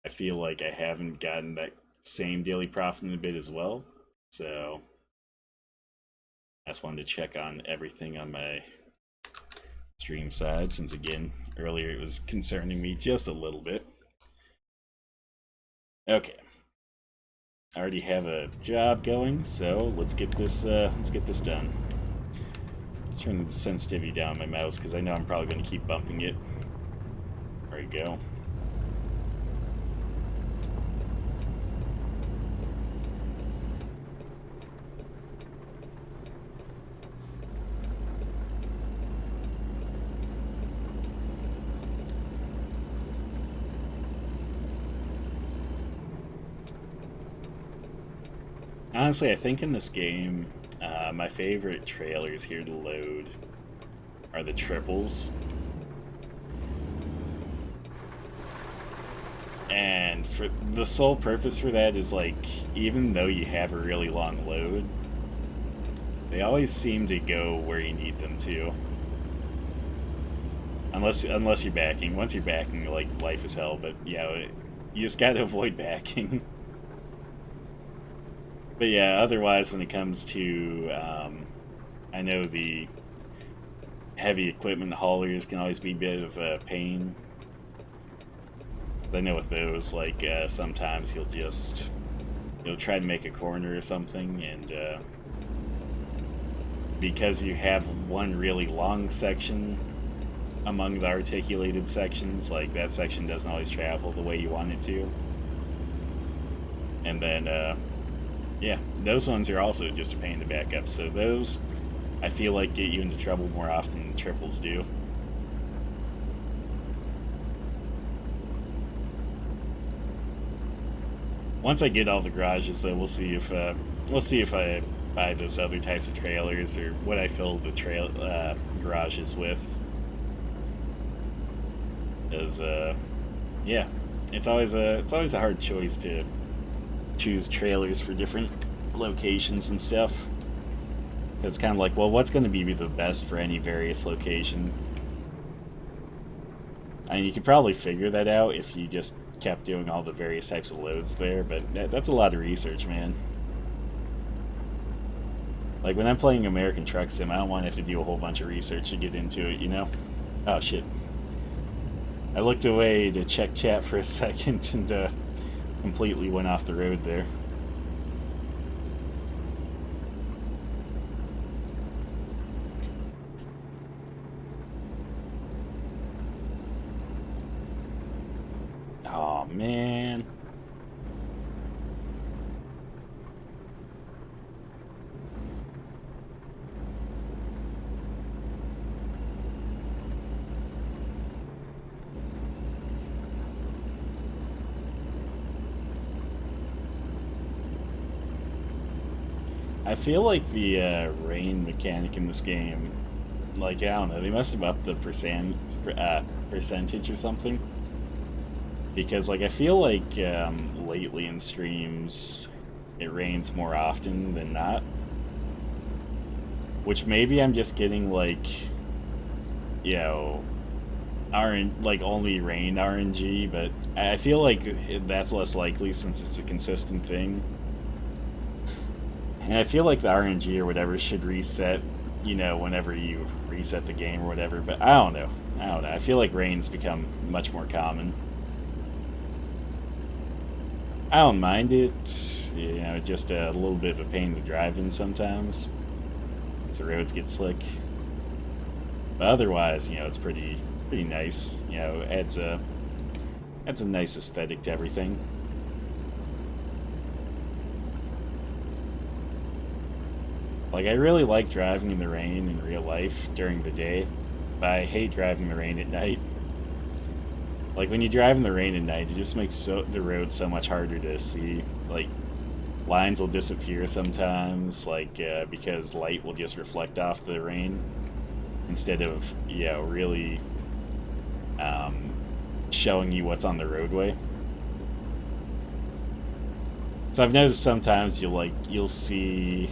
I feel like I haven't gotten that same daily profit in a bit as well. So I just wanted to check on everything on my stream side, since again, earlier it was concerning me just a little bit. Okay. I already have a job going, so let's get this done. Let's turn the sensitivity down on my mouse because I know I'm probably going to keep bumping it. There we go. Honestly, I think in this game, my favorite trailers here to load are the triples. And for the sole purpose for that is like, even though you have a really long load, they always seem to go where you need them to. Unless you're backing. Once you're backing, like, life is hell, but yeah, you just gotta avoid backing. But yeah, otherwise when it comes to, I know the heavy equipment haulers can always be a bit of a pain. I know with those, like, sometimes you'll try to make a corner or something, and because you have one really long section among the articulated sections, like, that section doesn't always travel the way you want it to. And then, yeah, those ones are also just a pain to back up, so those, I feel like, get you into trouble more often than triples do. Once I get all the garages, though, we'll see if I buy those other types of trailers, or what I fill the garages with. Because yeah, it's always a hard choice to choose trailers for different locations and stuff. It's kind of like, well, what's going to be the best for any various location? I mean, you could probably figure that out if you just kept doing all the various types of loads there, but that's a lot of research, man. Like, when I'm playing American Truck Sim, I don't want to have to do a whole bunch of research to get into it, you know? Oh, shit. I looked away to check chat for a second and completely went off the road there. Oh, man. I feel like the rain mechanic in this game, like, I don't know, they must have upped the percentage or something. Because, like, I feel like lately in streams, it rains more often than not. Which maybe I'm just getting, like, you know, like, only rain RNG, but I feel like that's less likely since it's a consistent thing. And I feel like the RNG or whatever should reset, you know, whenever you reset the game or whatever, but I don't know. I feel like rain's become much more common. I don't mind it, you know, just a little bit of a pain to drive in sometimes, as the roads get slick. But otherwise, you know, it's pretty nice. You know, adds a nice aesthetic to everything. Like, I really like driving in the rain in real life during the day, but I hate driving in the rain at night. Like, when you drive in the rain at night, it just makes the road so much harder to see. Like, lines will disappear sometimes, like, because light will just reflect off the rain instead of, you know, really showing you what's on the roadway. So I've noticed sometimes you'll see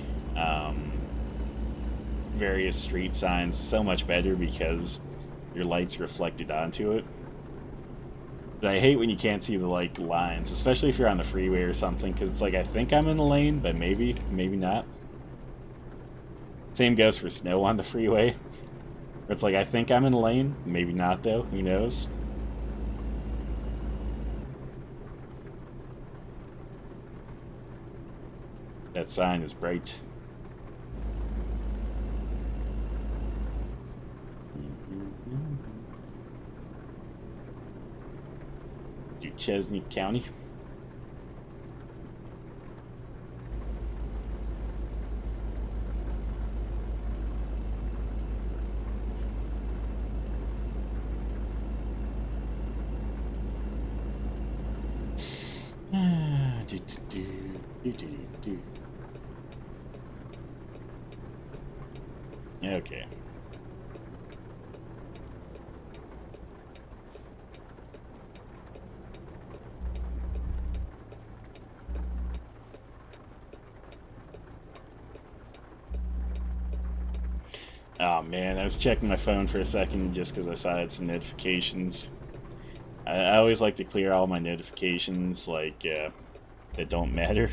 various street signs so much better because your light's reflected onto it. But I hate when you can't see the like lines, especially if you're on the freeway or something, because it's like I think I'm in the lane, but maybe not. Same goes for snow on the freeway. It's like I think I'm in the lane, maybe not though. Who knows? That sign is bright. Duchesne County. Okay. Oh man, I was checking my phone for a second just because I saw I had some notifications. I always like to clear all my notifications, like, that don't matter.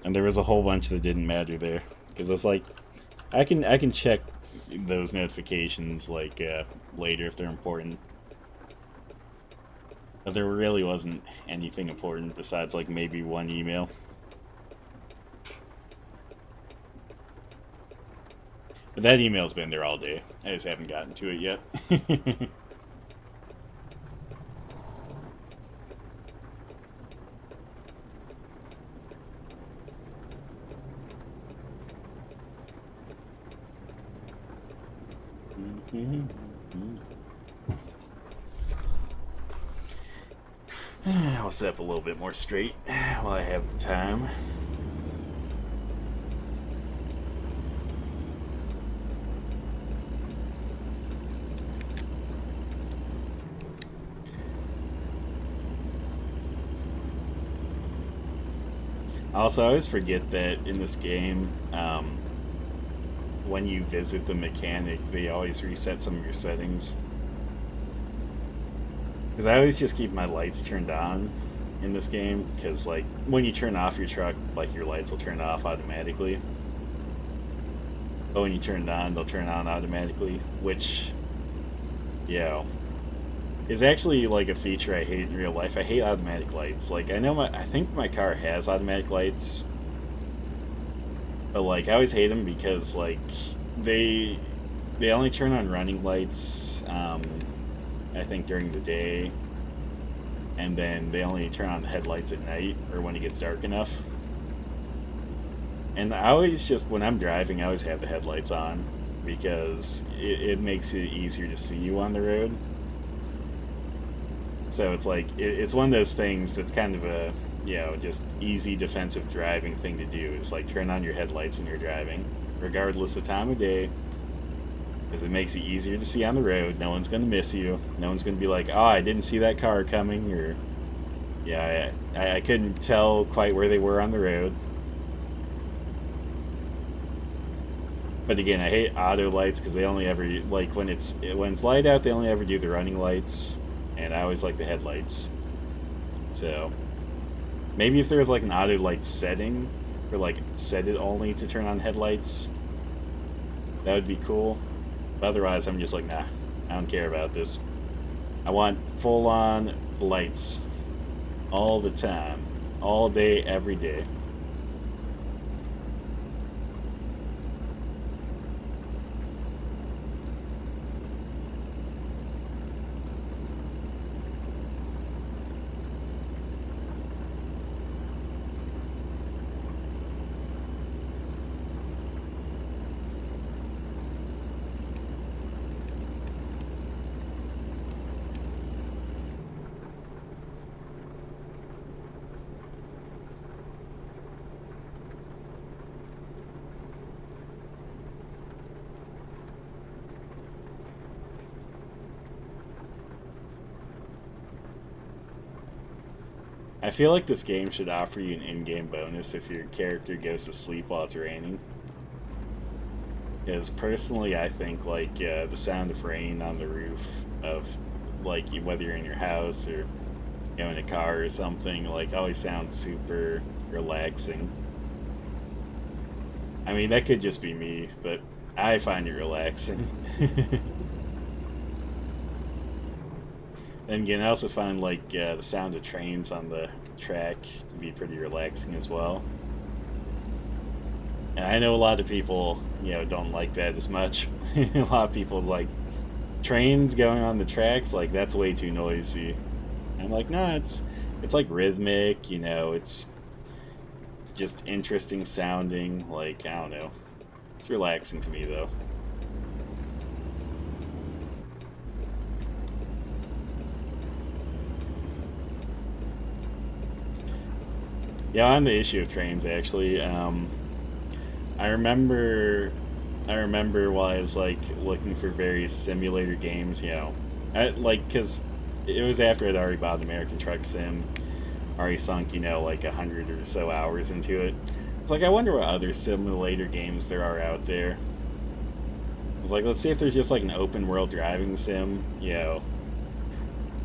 And there was a whole bunch that didn't matter there. Because I was like, I can check those notifications, like, later if they're important. But there really wasn't anything important besides, like, maybe one email. But that email's been there all day. I just haven't gotten to it yet. I'll sit up a little bit more straight while I have the time. Also, I always forget that in this game, when you visit the mechanic, they always reset some of your settings. Because I always just keep my lights turned on in this game, because, like, when you turn off your truck, like, your lights will turn off automatically. But when you turn it on, they'll turn on automatically, which, yeah, is actually, like, a feature I hate in real life. I hate automatic lights. Like, I think my car has automatic lights, but, like, I always hate them because, like, they only turn on running lights, I think during the day, and then they only turn on the headlights at night, or when it gets dark enough. And I always just, when I'm driving, I always have the headlights on, because it makes it easier to see you on the road. So it's like, it's one of those things that's kind of a, just easy defensive driving thing to do, is like turn on your headlights when you're driving, regardless of time of day, because it makes it easier to see on the road. No one's going to miss you. No one's going to be like, oh, I didn't see that car coming, or, I couldn't tell quite where they were on the road. But again, I hate auto lights because they only ever, like, when it's light out, they only ever do the running lights, and I always like the headlights. So maybe if there was like an auto light setting, or like set it only to turn on headlights, that would be cool. But otherwise, I'm just like, nah, I don't care about this. I want full-on lights all the time, all day, every day. I feel like this game should offer you an in-game bonus if your character goes to sleep while it's raining. Because personally, I think like the sound of rain on the roof of like whether you're in your house or in a car or something, like always sounds super relaxing. I mean, that could just be me, but I find it relaxing. Then again, I also find like the sound of trains on the track to be pretty relaxing as well. And I know a lot of people, don't like that as much. A lot of people like trains going on the tracks, like that's way too noisy. I'm like, no, it's like rhythmic, it's just interesting sounding. Like, I don't know, it's relaxing to me though. Yeah, on the issue of trains, actually, I remember, I remember while I was like looking for various simulator games, because it was after I'd already bought American Truck Sim, already sunk, like 100 or so hours into it. It's like I wonder what other simulator games there are out there. I was like, let's see if there's just like an open world driving sim,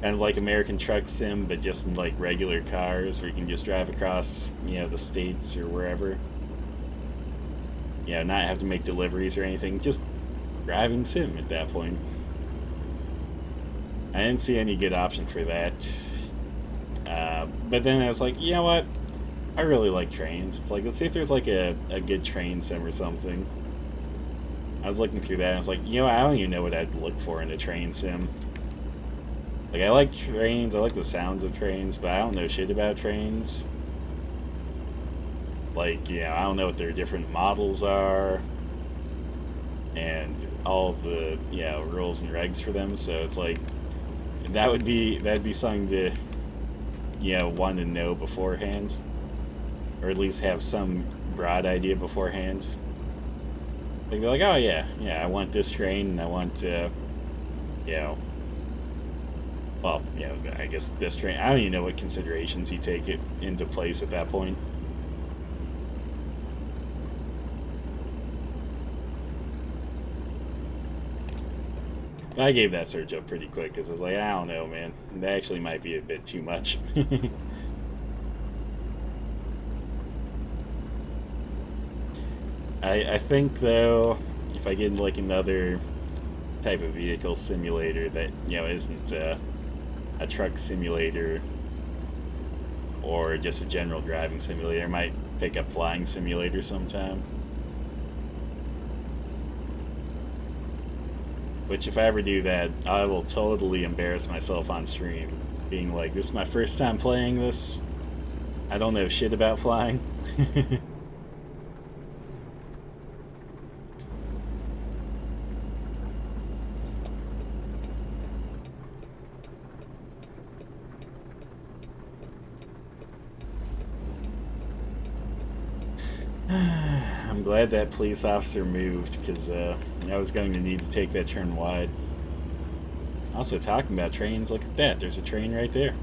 kind of like American Truck Sim, but just in like regular cars where you can just drive across, the states or wherever. Not have to make deliveries or anything, just driving sim at that point. I didn't see any good option for that. But then I was like, you know what? I really like trains. It's like, let's see if there's like a good train sim or something. I was looking through that and I was like, I don't even know what I'd look for in a train sim. Like, I like trains, I like the sounds of trains, but I don't know shit about trains. Like, I don't know what their different models are and all the, rules and regs for them, so it's like, that'd be something to, want to know beforehand. Or at least have some broad idea beforehand. They'd be like, oh yeah, I want this train, and I want, well, I guess this train. I don't even know what considerations you take it into place at that point. I gave that search up pretty quick because I was like, I don't know, man. That actually might be a bit too much. I think though, if I get like another type of vehicle simulator that isn't a truck simulator or just a general driving simulator, I might pick up flying simulator sometime. Which, if I ever do that, I will totally embarrass myself on stream, being like, this is my first time playing this. I don't know shit about flying. I'm glad that police officer moved, because I was going to need to take that turn wide. Also, talking about trains, look at that. There's a train right there.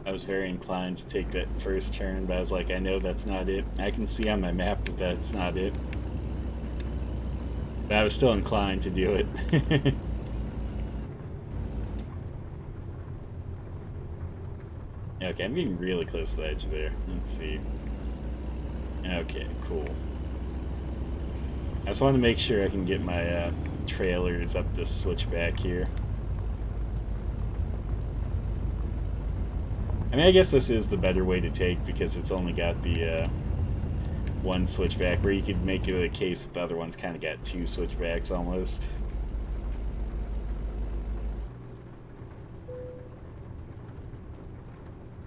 I was very inclined to take that first turn, but I was like, I know that's not it. I can see on my map that that's not it. But I was still inclined to do it. Okay, I'm getting really close to the edge there. Let's see. Okay, cool. I just want to make sure I can get my trailers up this switchback here. I mean, I guess this is the better way to take because it's only got the one switchback, where you could make it a case that the other one's kind of got two switchbacks almost.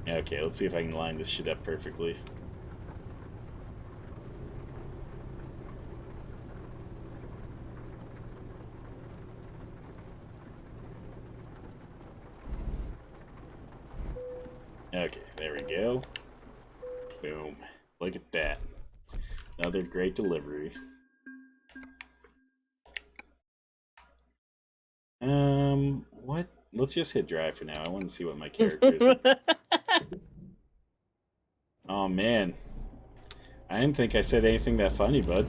Okay, let's see if I can line this shit up perfectly. Okay, there we go. Boom. Look at that. Another great delivery. What? Let's just hit drive for now. I want to see what my character is. Oh, man. I didn't think I said anything that funny, bud.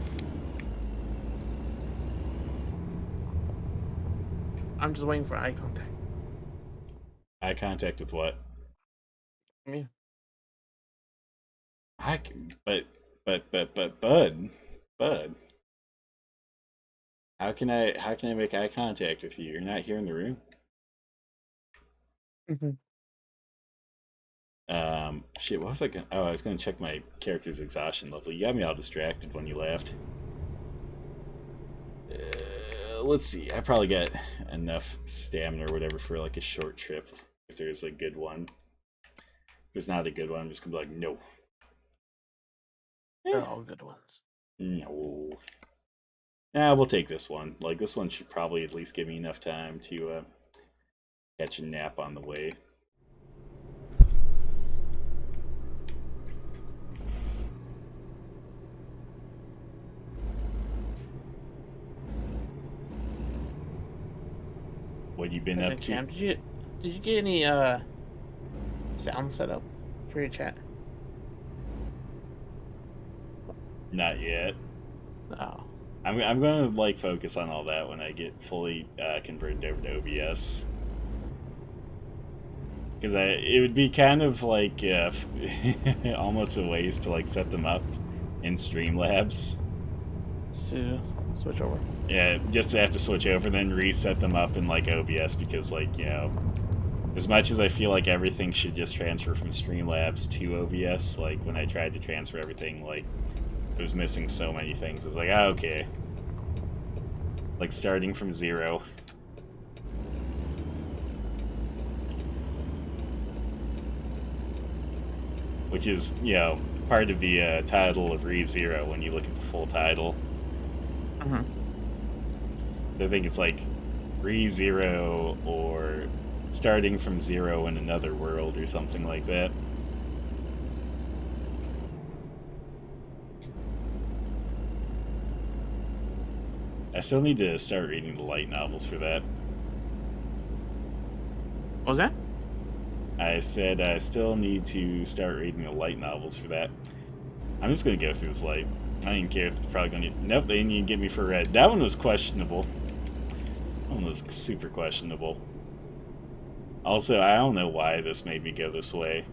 I'm just waiting for eye contact. Eye contact with what? Yeah. Bud. How can I make eye contact with you? You're not here in the room. Shit, what was I gonna... Oh, I was gonna check my character's exhaustion level. You got me all distracted when you left. Let's see. I probably got enough stamina or whatever for like a short trip if there's a good one. If there's not a good one, I'm just gonna be like, no. They're all good ones. No. Nah, we'll take this one. Like, this one should probably at least give me enough time to catch a nap on the way. What you been up to? Champ, did you get any sound set up for your chat? Not yet. No. I'm gonna like focus on all that when I get fully converted over to OBS. Because it would be kind of like almost a waste to like set them up in Streamlabs. To switch over. Yeah, just to have to switch over, then reset them up in like OBS because, like, you know, as much as I feel like everything should just transfer from Streamlabs to OBS, like when I tried to transfer everything, like it was missing so many things. It's like, oh, okay, like starting from zero. Which is, you know, part of the title of ReZero when you look at the full title. I think it's like ReZero or starting from zero in another world or something like that. I still need to start reading the light novels for that. What was that? I said I still need to start reading the light novels for that. I'm just gonna go through this light. I didn't care if it's probably gonna... Nope, they didn't even get me for red. That one was questionable. That one was super questionable. Also, I don't know why this made me go this way.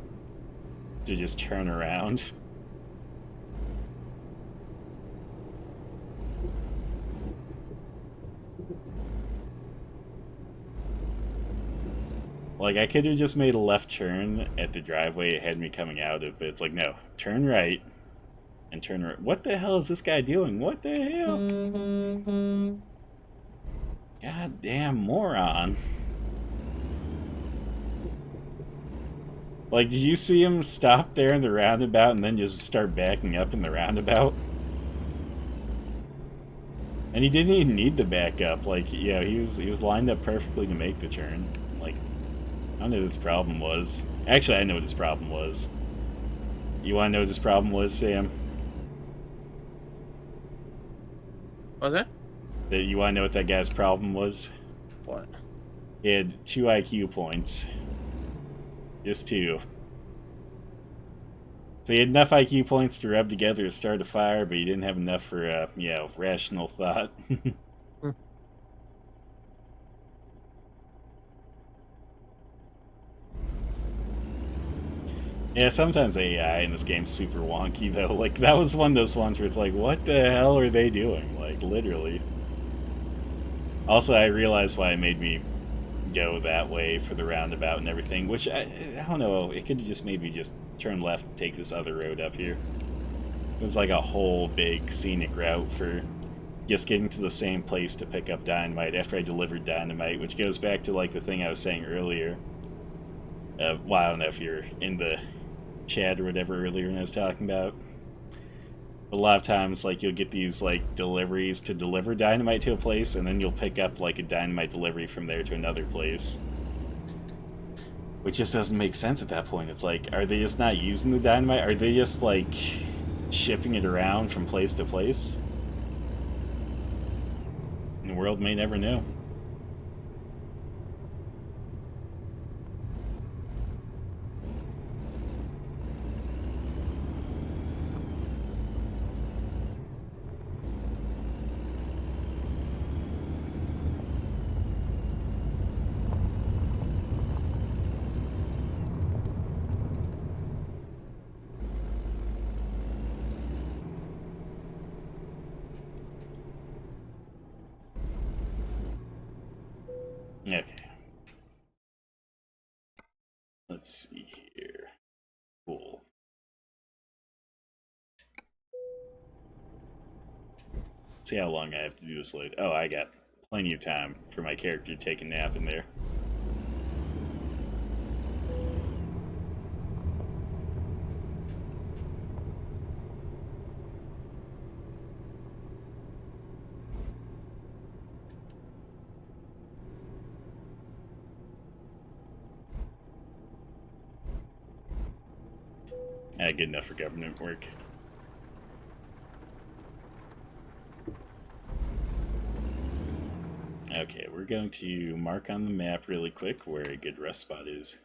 To just turn around. Like, I could have just made a left turn at the driveway it had me coming out of, but it's like, no, turn right. And turn right. What the hell is this guy doing? What the hell? Goddamn moron. Like, did you see him stop there in the roundabout and then just start backing up in the roundabout? And he didn't even need to back up. Like, yeah, he was lined up perfectly to make the turn. Like, I don't know what his problem was. Actually, I know what his problem was. You want to know what his problem was, Sam? What was that? You want to know what that guy's problem was? What? He had 2 IQ points. Just 2. So he had enough IQ points to rub together to start a fire, but he didn't have enough for, you know, rational thought. Yeah, sometimes AI in this game's super wonky, though. Like, that was one of those ones where it's like, what the hell are they doing? Like, literally. Also, I realized why it made me go that way for the roundabout and everything, which, I don't know, it could have just made me just turn left and take this other road up here. It was like a whole big scenic route for just getting to the same place to pick up dynamite after I delivered dynamite, which goes back to, like, the thing I was saying earlier. Well, I don't know if you're in the chat or whatever earlier when I was talking about. A lot of times, like, you'll get these, like, deliveries to deliver dynamite to a place, and then you'll pick up, like, a dynamite delivery from there to another place. Which just doesn't make sense at that point. It's like, are they just not using the dynamite? Are they just, like, shipping it around from place to place? And the world may never know. Okay. Let's see here. Cool. Let's see how long I have to do this load. Oh, I got plenty of time for my character to take a nap in there. Good enough for government work. Okay, we're going to mark on the map really quick where a good rest spot is.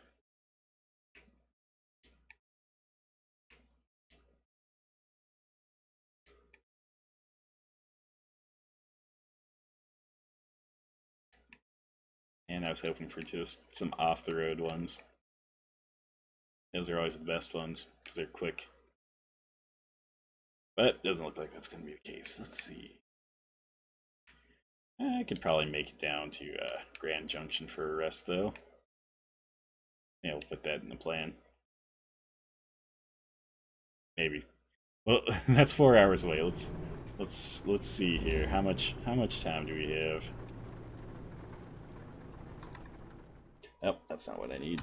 And I was hoping for just some off-the-road ones. Those are always the best ones, because they're quick. But it doesn't look like that's going to be the case. Let's see. I could probably make it down to Grand Junction for a rest, though. Yeah, we'll put that in the plan. Maybe. Well, that's 4 hours away. Let's see here. How much time do we have? Oh, that's not what I need.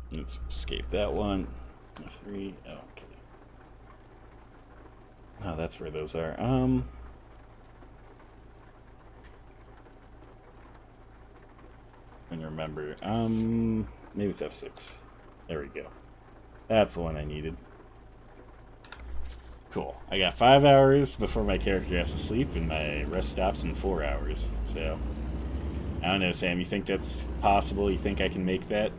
Let's escape that one. 3. Oh, okay. Oh, that's where those are. And remember, maybe it's F6. There we go. That's the one I needed. Cool. I got 5 hours before my character has to sleep, and my rest stops in 4 hours. So, I don't know, Sam. You think that's possible? You think I can make that?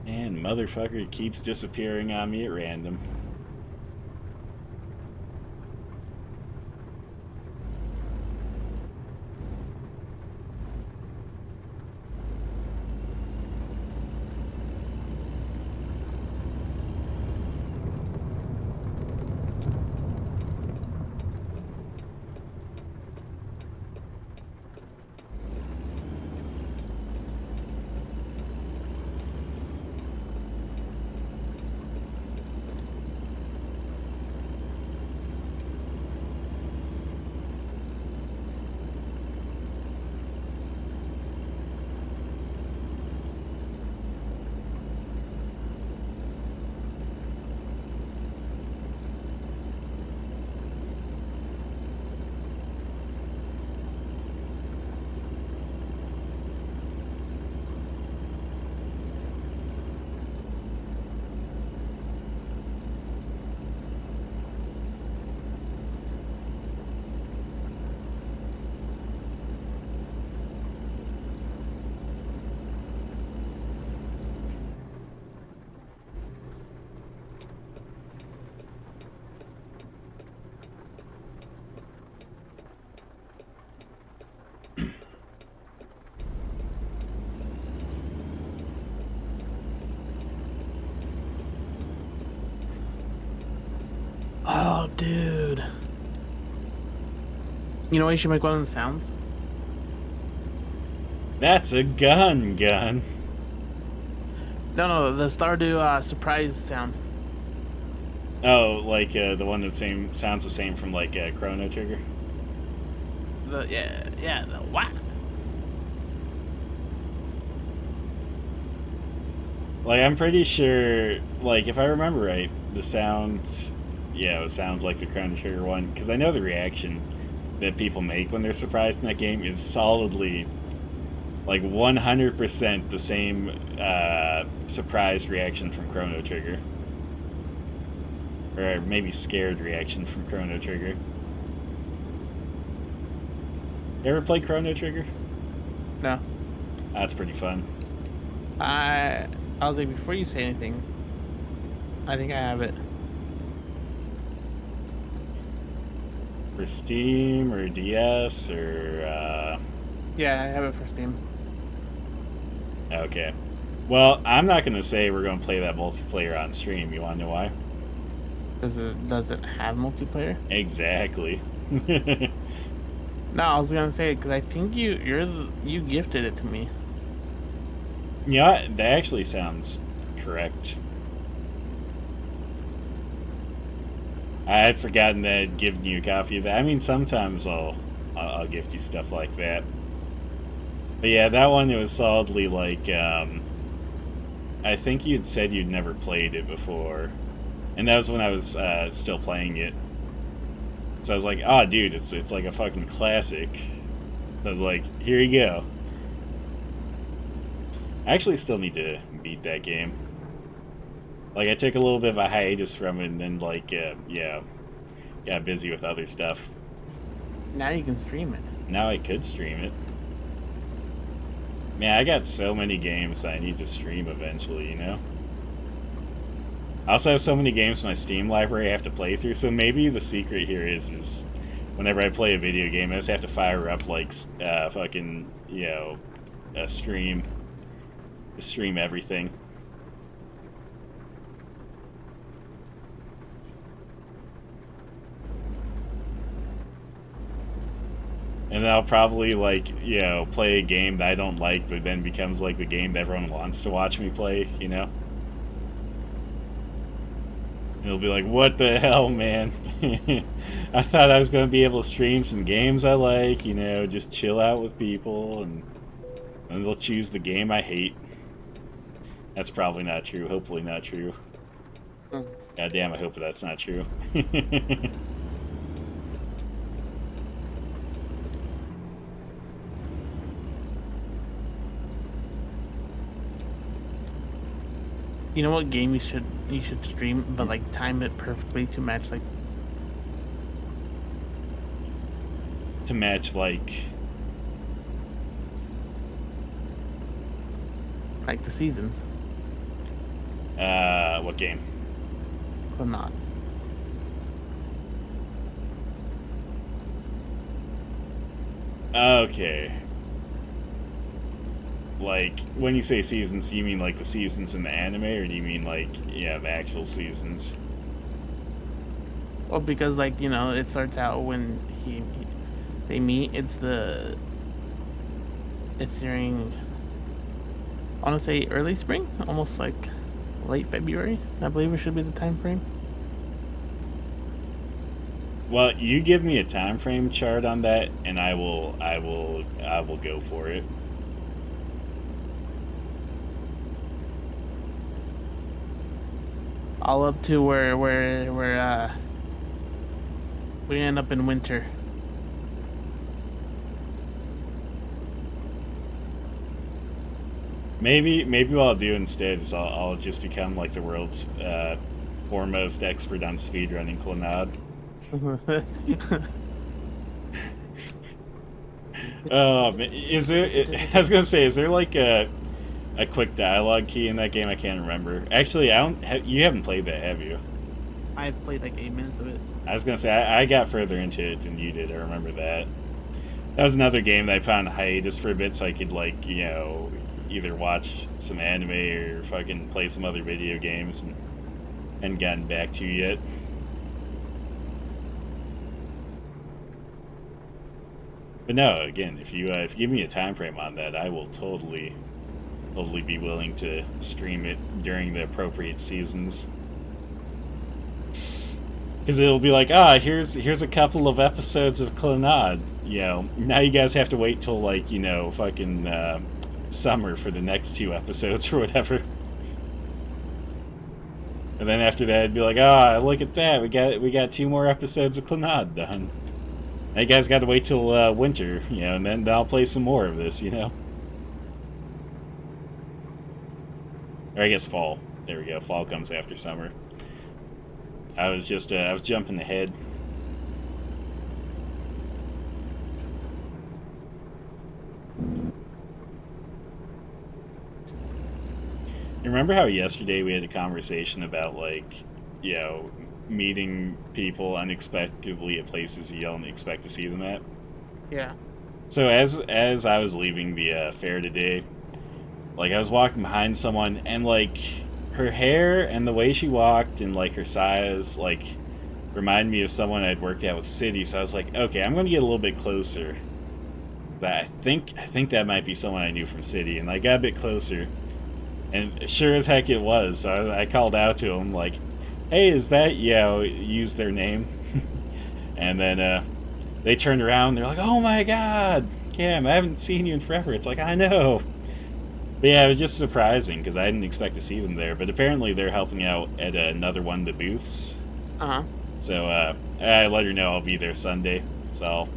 And motherfucker keeps disappearing on me at random. Oh, dude. You know what you should make one of the sounds? That's a gun. No, the Stardew surprise sound. Oh, like the one that sounds the same from like Chrono Trigger? The what? Like, I'm pretty sure, like, if I remember right, the sound sounds like the Chrono Trigger one, because I know the reaction that people make when they're surprised in that game is solidly like 100% the same surprised reaction from Chrono Trigger. Or maybe scared reaction from Chrono Trigger. You ever play Chrono Trigger? No. That's pretty fun. I was like, before you say anything, I think I have it. For Steam or DS or Yeah, I have it for Steam. Okay. Well, I'm not gonna say we're gonna play that multiplayer on stream. You wanna know why? Does it have multiplayer? Exactly. No, I was gonna say, because I think you gifted it to me. Yeah, that actually sounds correct. I had forgotten that I'd given you a copy of that. I mean, sometimes I'll gift you stuff like that. But yeah, that one, it was solidly like, I think you'd said you'd never played it before. And that was when I was still playing it. So I was like, oh, dude, it's like a fucking classic. I was like, here you go. I actually still need to beat that game. Like, I took a little bit of a hiatus from it and then, like, got busy with other stuff. Now you can stream it. Now I could stream it. Man, I got so many games that I need to stream eventually, you know? I also have so many games in my Steam library I have to play through, so maybe the secret here is whenever I play a video game, I just have to fire up, like, fucking, a stream everything. And then I'll probably, like, play a game that I don't like, but then becomes, like, the game that everyone wants to watch me play, you know? And it'll be like, what the hell, man? I thought I was going to be able to stream some games I like, just chill out with people, and they'll choose the game I hate. That's probably not true. Hopefully not true. God damn, I hope that's not true. You know what game you should stream, but like time it perfectly to match like the seasons. What game? Or not. Okay. Like, when you say seasons, do you mean like the seasons in the anime, or do you mean like, the actual seasons? Well, because like, it starts out when they meet. It's during, I want to say early spring, almost like late February. I believe it should be the time frame. Well, you give me a time frame chart on that, and I will go for it. All up to where we end up in winter. Maybe what I'll do instead is I'll just become like the world's foremost expert on speedrunning Clannad. Is there? I was gonna say, is there like a quick dialogue key in that game? I can't remember. Actually, I don't. You haven't played that, have you? I've played like 8 minutes of it. I was gonna say I got further into it than you did. I remember that. That was another game that I found hiatus for a bit, so I could like either watch some anime or fucking play some other video games, and hadn't gotten back to yet. But no, again, if you give me a time frame on that, I will totally be willing to stream it during the appropriate seasons. Because it'll be like, here's a couple of episodes of Clannad. Now you guys have to wait till like fucking summer for the next 2 episodes or whatever. And And then after that, I'd be like, "Ah, look at that! We got 2 more episodes of Clannad done. Now you guys got to wait till winter, and then I'll play some more of this, Or I guess fall. There we go. Fall comes after summer. I was jumping ahead. You remember how yesterday we had a conversation about, meeting people unexpectedly at places you don't expect to see them at? Yeah. So as I was leaving the fair today, I was walking behind someone, and, her hair and the way she walked and, her size, reminded me of someone I'd worked at with City, so I was like, okay, I'm going to get a little bit closer. I think that might be someone I knew from City, and I got a bit closer. And sure as heck it was. So I called out to him, like, hey, is that, use their name. And then they turned around, they're like, oh my god, Cam, I haven't seen you in forever. It's like, I know. But yeah, it was just surprising, because I didn't expect to see them there. But apparently they're helping out at another one of the booths. Uh-huh. So I let her know I'll be there Sunday. So I'll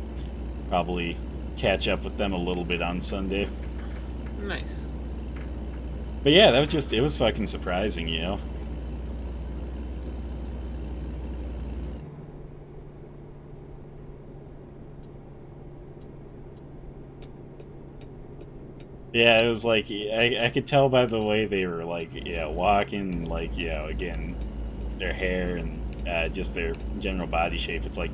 probably catch up with them a little bit on Sunday. Nice. But yeah, it was fucking surprising, Yeah, it was like, I could tell by the way they were, walking, again, their hair and just their general body shape. It's like,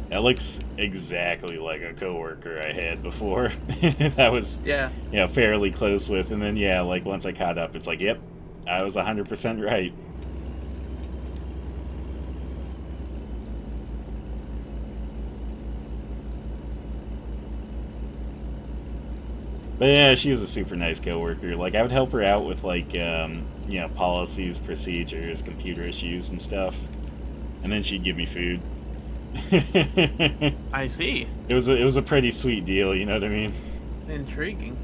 that looks exactly like a coworker I had before. That was, fairly close with. And then, once I caught up, it's like, yep, I was 100% right. But yeah, she was a super nice coworker. I would help her out with, policies, procedures, computer issues and stuff. And then she'd give me food. I see. It was a pretty sweet deal, you know what I mean? Intriguing.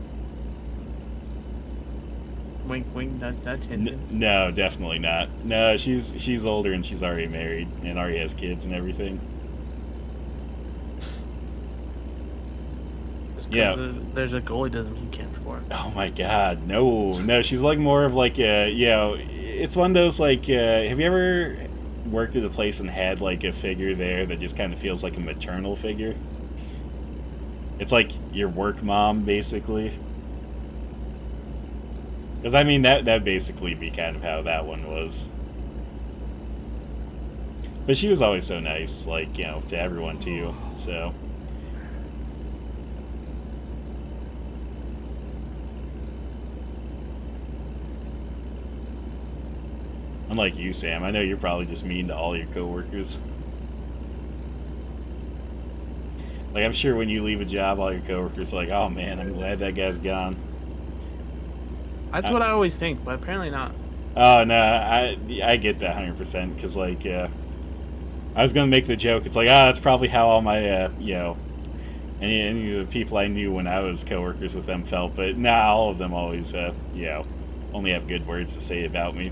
Wink, wink, nudge, hint. No, definitely not. No, she's older and she's already married and already has kids and everything. Yeah. There's a goal he doesn't mean he can't score. Oh my god, no. She's more of it's one of those have you ever worked at a place and had a figure there that just kind of feels like a maternal figure? It's like your work mom, basically. Because I mean that basically be kind of how that one was. But she was always so nice, to everyone too. So unlike you, Sam, I know you're probably just mean to all your coworkers. I'm sure when you leave a job, all your coworkers are like, oh man, I'm glad that guy's gone. That's what I always think, but apparently not. Oh, no, I get that 100%, because, I was going to make the joke, it's that's probably how all my, any of the people I knew when I was coworkers with them felt, but all of them always, only have good words to say about me.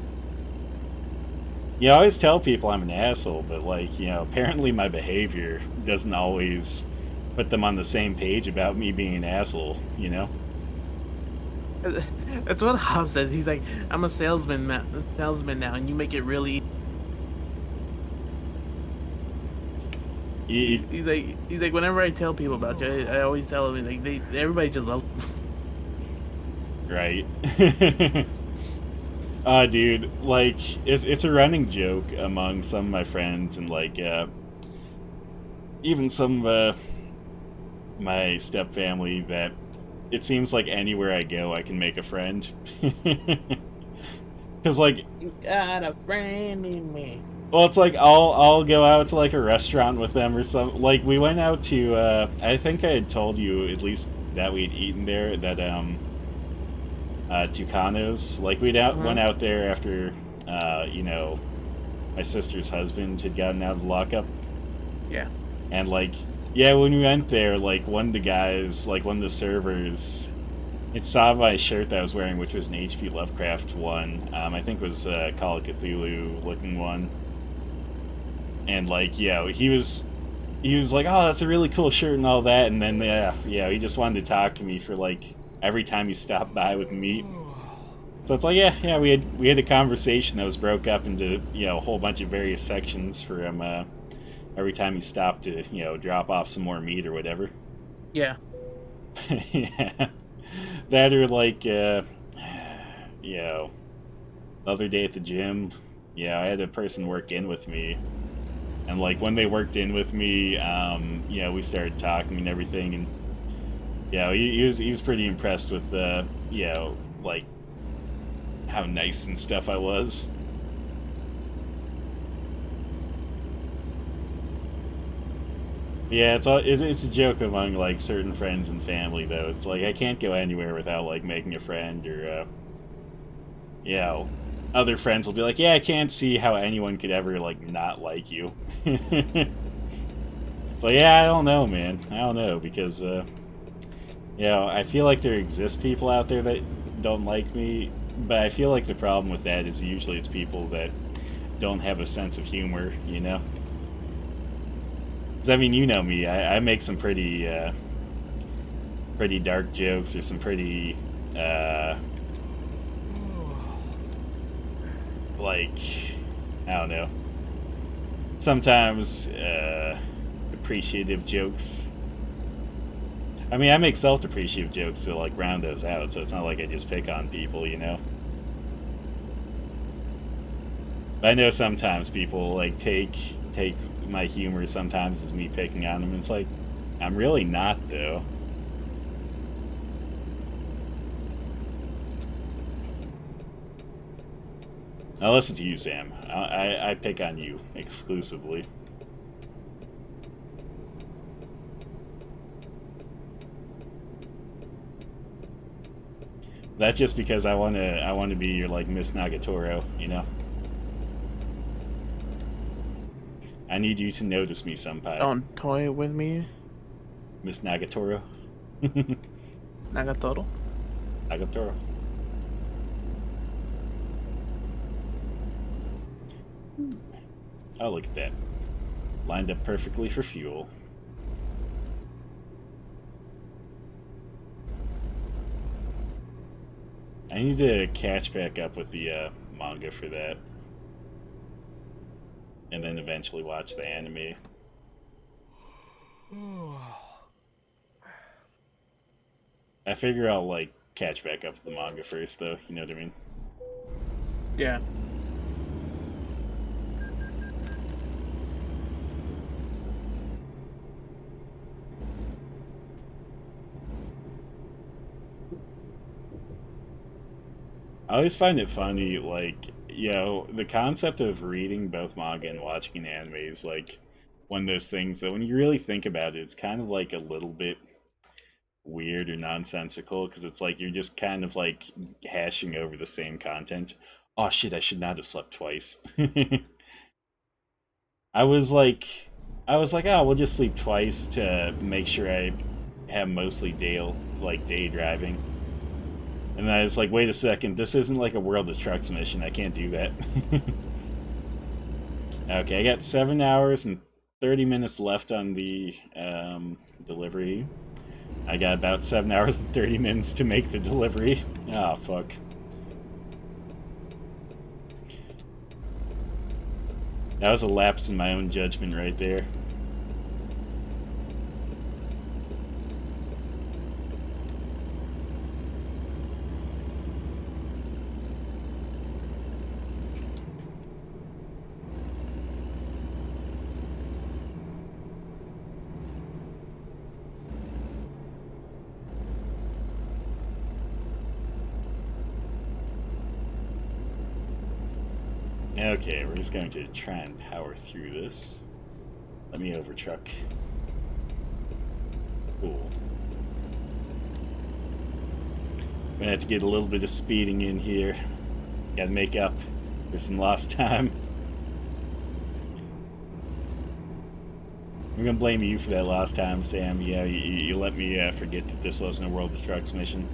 I always tell people I'm an asshole, but, apparently my behavior doesn't always put them on the same page about me being an asshole, That's what Hobbs says. He's like, I'm a salesman now, and you make it really. He's like, whenever I tell people about you, I always tell them everybody just loves. Right. Dude, it's a running joke among some of my friends and even some of my step family that it seems like anywhere I go I can make a friend. Because you got a friend in me. Well, it's I'll go out to a restaurant with them or something. We went out to I think I had told you at least that we'd eaten there, that Tucanos. Went out there after my sister's husband had gotten out of lockup. Yeah. And when we went there, one of the guys, one of the servers, It saw my shirt that I was wearing, which was an H.P. Lovecraft one. I think it was a Call of Cthulhu looking one. And like, yeah, he was like, "Oh, that's a really cool shirt and all that." And then, yeah, he just wanted to talk to me for like every time he stopped by with meat. So it's like, yeah, we had a conversation that was broke up into a whole bunch of various sections for him. Every time he stopped to drop off some more meat or whatever. Yeah. Yeah. That or like, the other day at the gym, I had a person work in with me, and like when they worked in with me, we started talking and everything, and he was pretty impressed with the like how nice and stuff I was. Yeah, it's a joke among like certain friends and family though. It's like I can't go anywhere without like making a friend or other friends will be like, "Yeah, I can't see how anyone could ever like not like you." So yeah, I don't know, man. I don't know because I feel like there exist people out there that don't like me, but I feel like the problem with that is usually it's people that don't have a sense of humor, you know? 'Cause, I mean, you know me, I make some pretty dark jokes or some pretty, like, I don't know, sometimes, appreciative jokes. I mean, I make self-depreciative jokes to, like, round those out, so it's not like I just pick on people, you know? But I know sometimes people, like, take my humor sometimes as me picking on them, and it's like, I'm really not, though. Now listen to you, Sam. I pick on you exclusively. That's just because I wanna be your like Miss Nagatoro, you know? I need you to notice me, senpai. Don't toy with me, Miss Nagatoro. Nagatoro. Nagatoro. Oh, look at that. Lined up perfectly for fuel. I need to catch back up with the manga for that. And then eventually watch the anime. I figure I'll, like, catch back up with the manga first, though. You know what I mean? Yeah. I always find it funny, like, the concept of reading both manga and watching an anime is, like, one of those things that when you really think about it, it's kind of, like, a little bit weird or nonsensical, because it's like you're just kind of, like, hashing over the same content. Oh, shit, I should not have slept twice. I was like, oh, we'll just sleep twice to make sure I have mostly day driving. And then I was like, wait a second, this isn't like a World of Trucks mission. I can't do that. Okay, I got 7 hours and 30 minutes left on the delivery. I got about 7 hours and 30 minutes to make the delivery. Oh, fuck. That was a lapse in my own judgment right there. Okay, we're just going to try and power through this. Let me over truck. Cool. Gonna have to get a little bit of speeding in here. Gotta make up for some lost time. I'm gonna blame you for that lost time, Sam. Yeah, you let me forget that this wasn't a World of Trucks mission.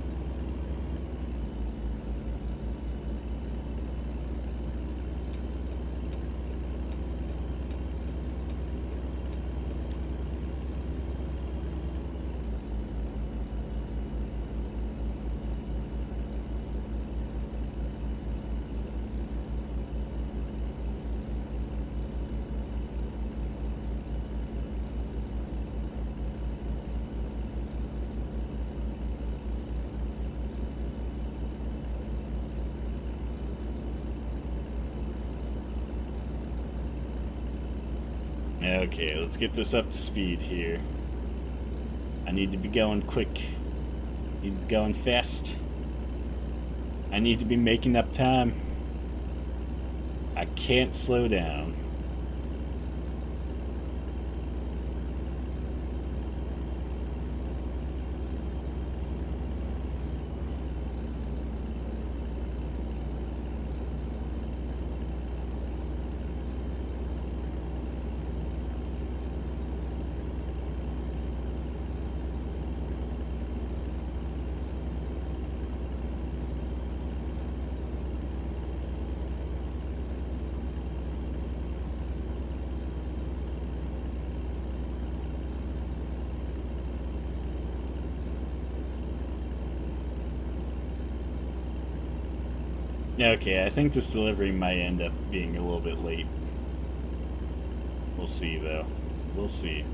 Okay, let's get this up to speed here. I need to be going quick. Need to be going fast. I need to be making up time. I can't slow down. Okay, I think this delivery might end up being a little bit late. We'll see, though. We'll see.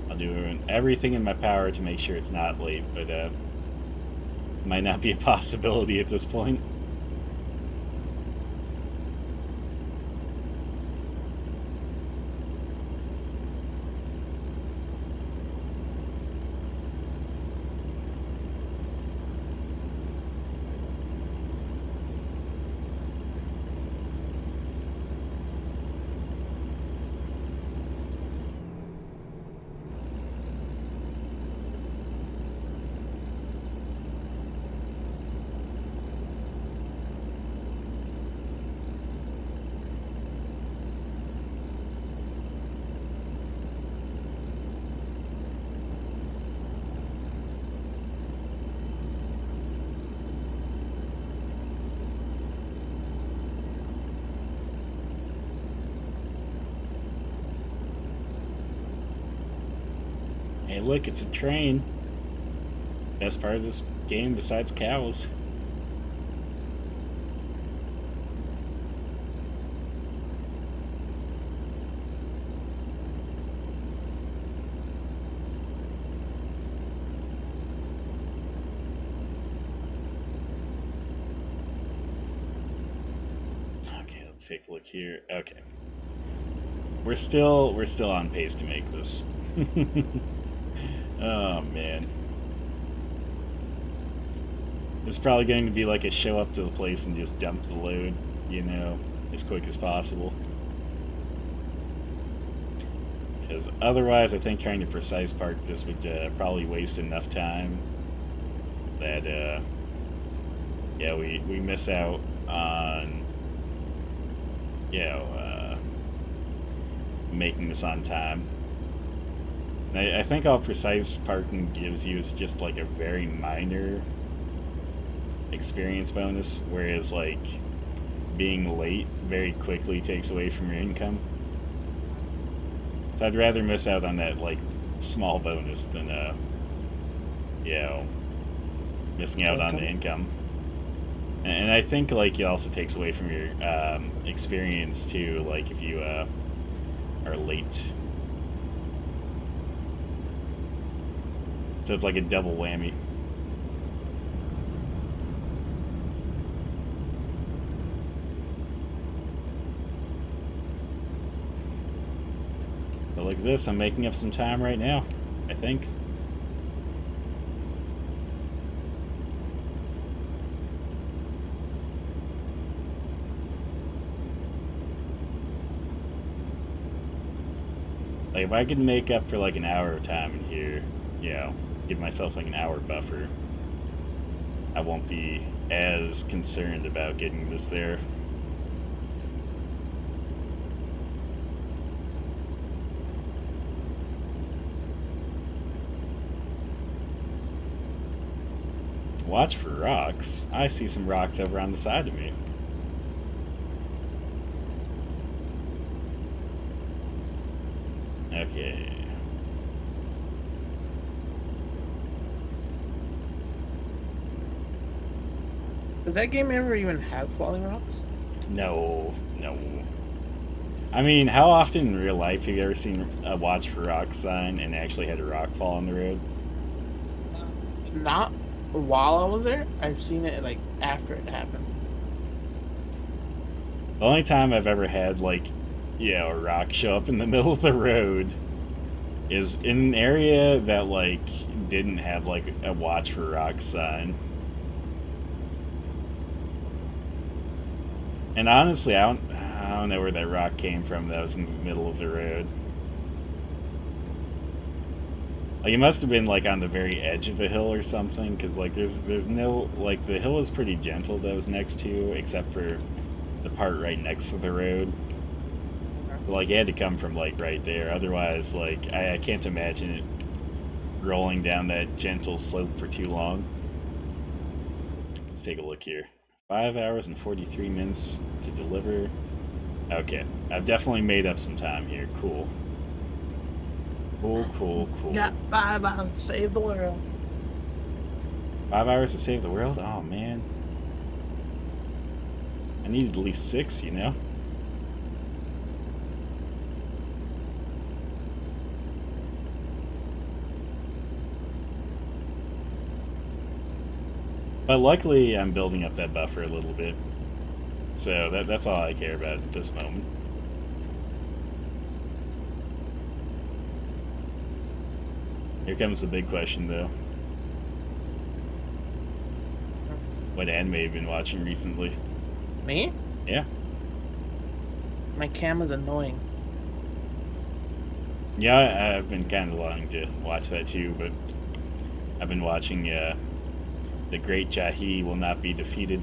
I'll do everything in my power to make sure it's not late, but might not be a possibility at this point. Hey, look, it's a train. Best part of this game besides cows. Okay, let's take a look here. Okay. We're still on pace to make this. Oh man. It's probably going to be like a show up to the place and just dump the load, you know, as quick as possible. Because otherwise, I think trying to precise park this would probably waste enough time that, yeah, we miss out on, you know, making this on time. And I think all precise parking gives you is just like a very minor experience bonus, whereas like being late very quickly takes away from your income. So I'd rather miss out on that like small bonus than you know, missing out on the income. And I think like it also takes away from your experience too, like if you are late. So it's like a double whammy. But look at this, I'm making up some time right now, I think. Like if I could make up for like an hour of time in here, you know, give myself like an hour buffer, I won't be as concerned about getting this there. Watch for rocks. I see some rocks over on the side of me. Okay. Does that game ever even have falling rocks? No, no. I mean, how often in real life have you ever seen a watch for rocks sign and actually had a rock fall on the road? Not while I was there. I've seen it like after it happened. The only time I've ever had like a rock show up in the middle of the road is in an area that like didn't have like a watch for rocks sign. And honestly, I don't know where that rock came from that was in the middle of the road. Like, it must have been like on the very edge of the hill or something, because like there's no, like, the hill was pretty gentle that was next to, except for the part right next to the road. But, like, it had to come from like right there. Otherwise, like, I can't imagine it rolling down that gentle slope for too long. Let's take a look here. 5 hours and 43 minutes to deliver. Okay, I've definitely made up some time here. Cool. Cool. Got 5 hours to save the world. 5 hours to save the world? Oh, man. I needed at least 6, you know? But luckily, I'm building up that buffer a little bit. So that's all I care about at this moment. Here comes the big question, though. What anime have you been watching recently? Me? Yeah. My camera's annoying. Yeah, I've been kind of wanting to watch that too, but I've been watching The Great Jahi Will Not Be Defeated.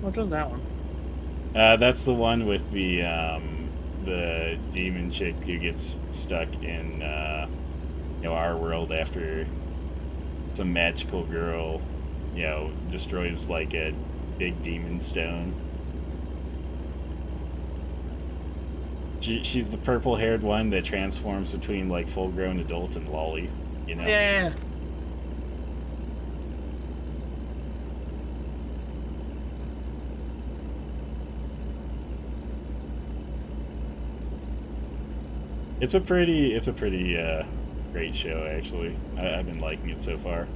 What was that one? That's the one with the demon chick who gets stuck in our world after some magical girl destroys like a big demon stone. She's the purple-haired one that transforms between like full-grown adult and lolly, you know? Yeah. It's a pretty great show, actually. I've been liking it so far.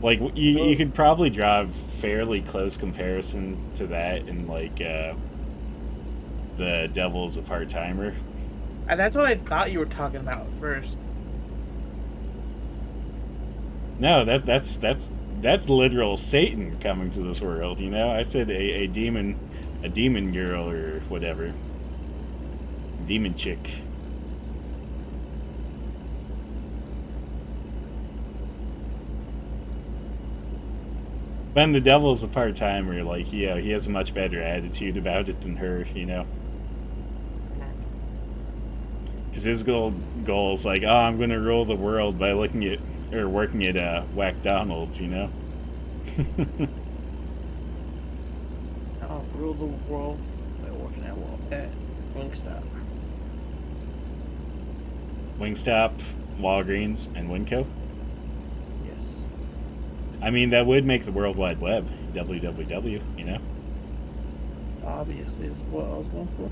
Like, you could probably draw a fairly close comparison to that in like The Devil's a Part-Timer. That's what I thought you were talking about at first. No, that's literal Satan coming to this world, you know? I said a demon girl or whatever. Demon chick. When the devil's a part-timer, like, he has a much better attitude about it than her, you know? Because his goal is like, oh, I'm gonna rule the world by working at Whackdonald's, you know? I'll rule the world by working at Wingstop. Wingstop, Walgreens, and Winco? Yes. I mean, that would make the World Wide Web, WWW, you know? Obviously is what I was going for.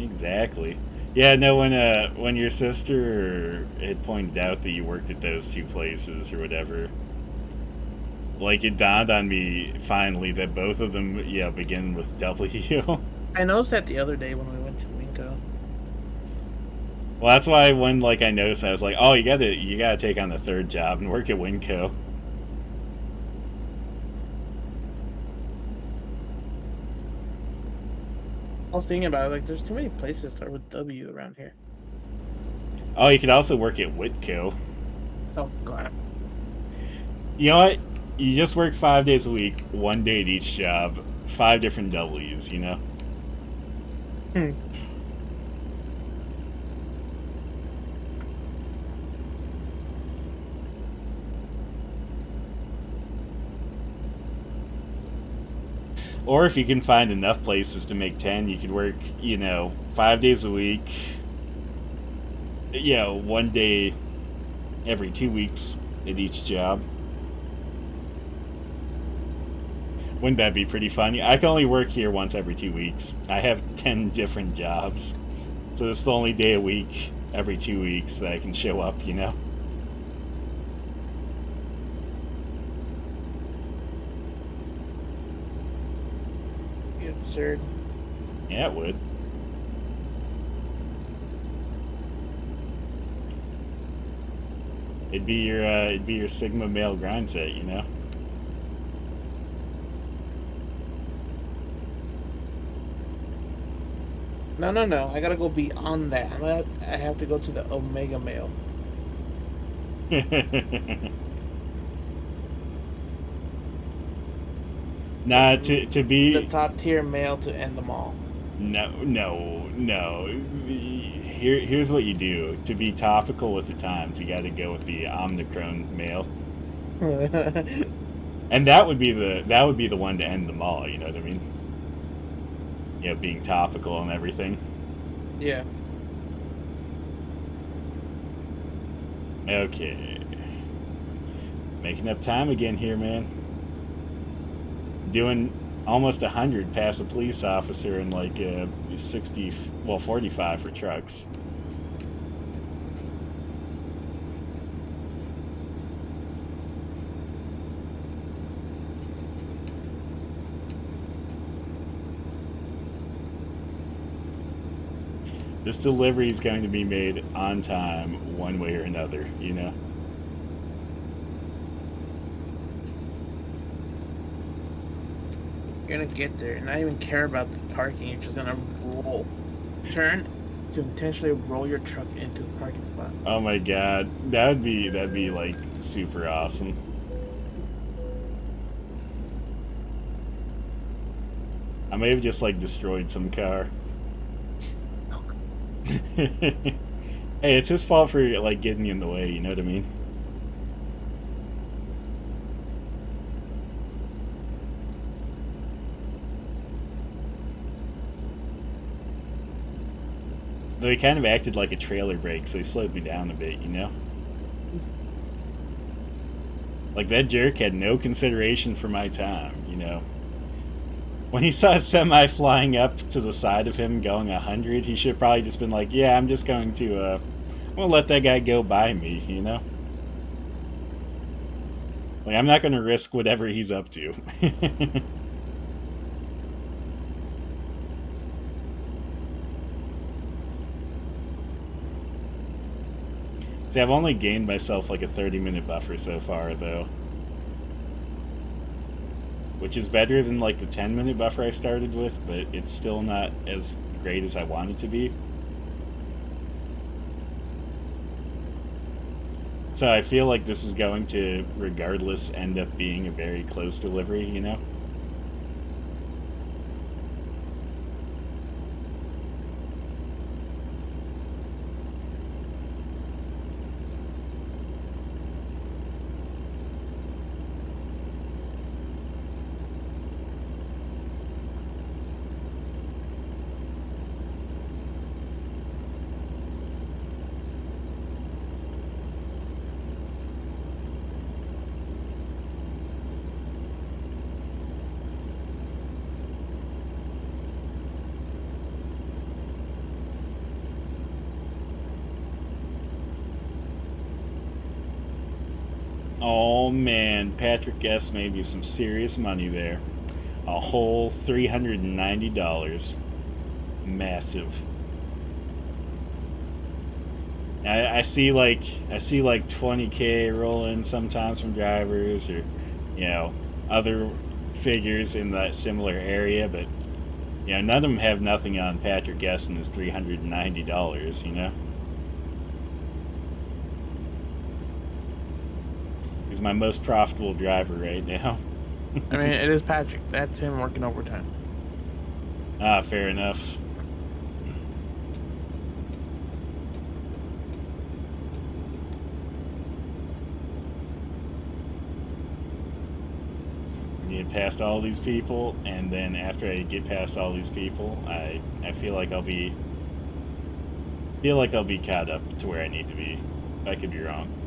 Exactly. Yeah, no, when your sister had pointed out that you worked at those two places or whatever, like, it dawned on me finally that both of them, begin with W. I noticed that the other day when we went to Winco. Well, that's why when, like, I noticed that, I was like, oh, you gotta take on the third job and work at Winco. I was thinking about it, like, there's too many places that start with W around here. Oh, you could also work at Whitco. Oh, God. You know what? You just work 5 days a week, 1 day at each job, 5 different W's, you know? Or if you can find enough places to make 10, you could work, 5 days a week, 1 day every 2 weeks at each job. Wouldn't that be pretty funny? I can only work here once every 2 weeks. I have 10 different jobs. So this is the only day a week every 2 weeks that I can show up, you know? be absurd. Yeah, it would. It'd be your Sigma male grind set, you know. No. I gotta go beyond that. I have to go to the Omega male. Nah, to The be top tier male to end them all. no. Here's what you do to be topical with the times. You got to go with the Omnicron male, and that would be the one to end them all. You know what I mean? You know, being topical and everything. Yeah. Okay, making up time again here, man. Doing almost 100 past a police officer and like 45 for trucks. This delivery is going to be made on time one way or another, you know? You're gonna get there and not even care about the parking. You're just gonna turn to intentionally roll your truck into the parking spot. Oh my god, that'd be like super awesome. I may have just like destroyed some car. Hey, it's his fault for like getting in the way, you know what I mean? Though he kind of acted like a trailer brake, so he slowed me down a bit, you know? Like, that jerk had no consideration for my time, you know? When he saw a semi flying up to the side of him going 100, he should have probably just been like, yeah, I'm just going to, I'm gonna let that guy go by me, you know? Like, I'm not gonna risk whatever he's up to. See, I've only gained myself like a 30-minute buffer so far, though. Which is better than like the 10-minute buffer I started with, but it's still not as great as I want it to be. So I feel like this is going to, regardless, end up being a very close delivery, you know? Oh man, Patrick S. made me some serious money there. A whole $390. Massive. I see like 20K rolling sometimes from drivers or, you know, other figures in that similar area, but you know, none of them have nothing on Patrick S. and his $390, you know? He's my most profitable driver right now. I mean, it is Patrick. That's him working overtime. Ah, fair enough. I get past all these people, and then after I get past all these people, I feel like I'll be caught up to where I need to be. I could be wrong.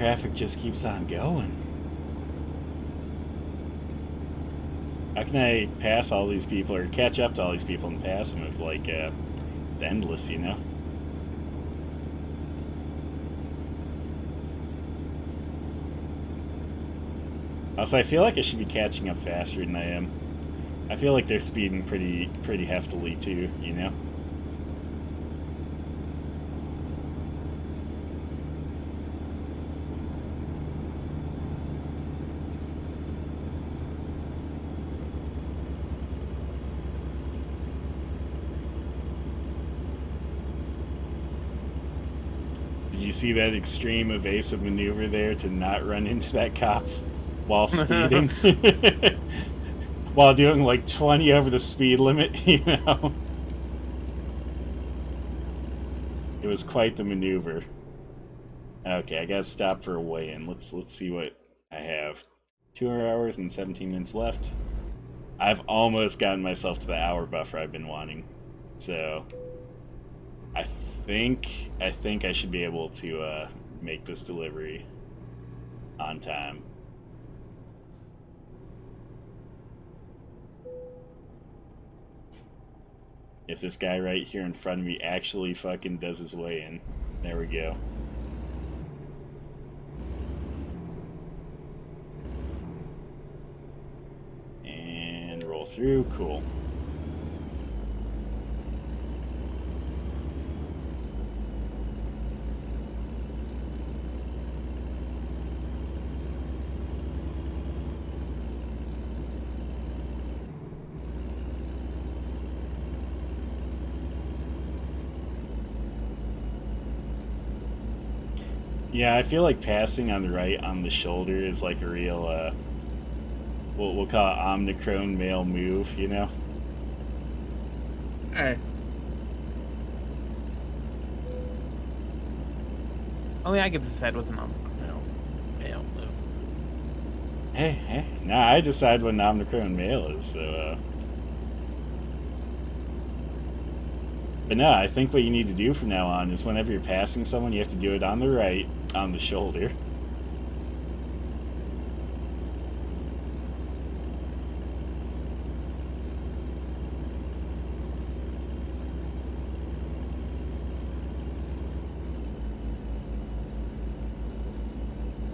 traffic just keeps on going. How can I pass all these people or catch up to all these people and pass them if, like, it's endless, you know? Also, I feel like I should be catching up faster than I am. I feel like they're speeding pretty heftily too, you know? Did you see that extreme evasive maneuver there to not run into that cop while speeding? While doing like 20 over the speed limit, you know? It was quite the maneuver. Okay, I gotta stop for a weigh-in. Let's see what I have. 2 hours and 17 minutes left. I've almost gotten myself to the hour buffer I've been wanting. So I think I should be able to make this delivery on time. If this guy right here in front of me actually fucking does his weigh-in. There we go. And roll through. Cool. Yeah, I feel like passing on the right on the shoulder is like a real, we'll call it Omnicron male move, you know? Alright. Only I get to decide what's an male move. Hey, nah, I decide what an Omnicron male is, so, But no, I think what you need to do from now on is whenever you're passing someone, you have to do it on the right, on the shoulder.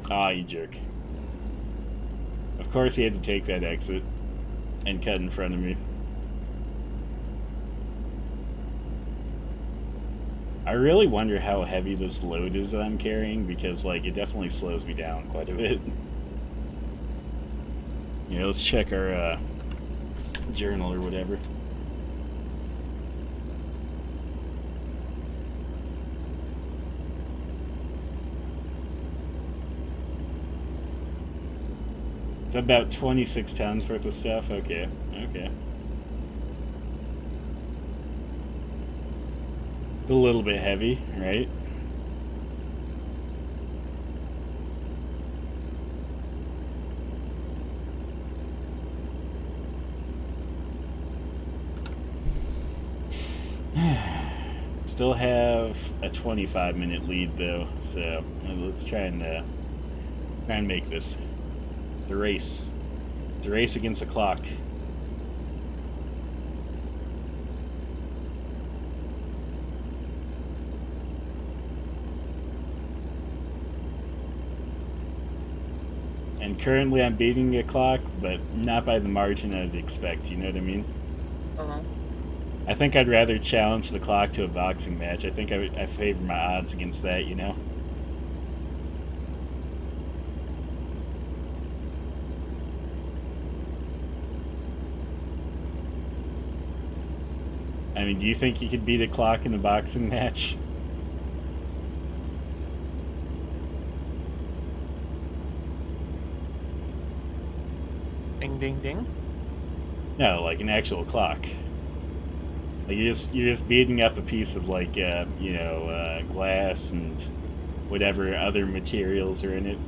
Ah, you jerk. Of course he had to take that exit and cut in front of me. I really wonder how heavy this load is that I'm carrying, because, like, it definitely slows me down quite a bit. Yeah, let's check our journal or whatever. It's about 26 tons worth of stuff? Okay, okay. It's a little bit heavy, right? Still have a 25-minute lead though, so let's try and make this the race. It's a race against the clock. And currently I'm beating the clock, but not by the margin I'd expect, you know what I mean? Uh-huh. I think I'd rather challenge the clock to a boxing match. I think I favor my odds against that, you know? I mean, do you think you could beat a clock in a boxing match? Ding, ding, ding. No, like an actual clock. Like you're just beating up a piece of like glass and whatever other materials are in it.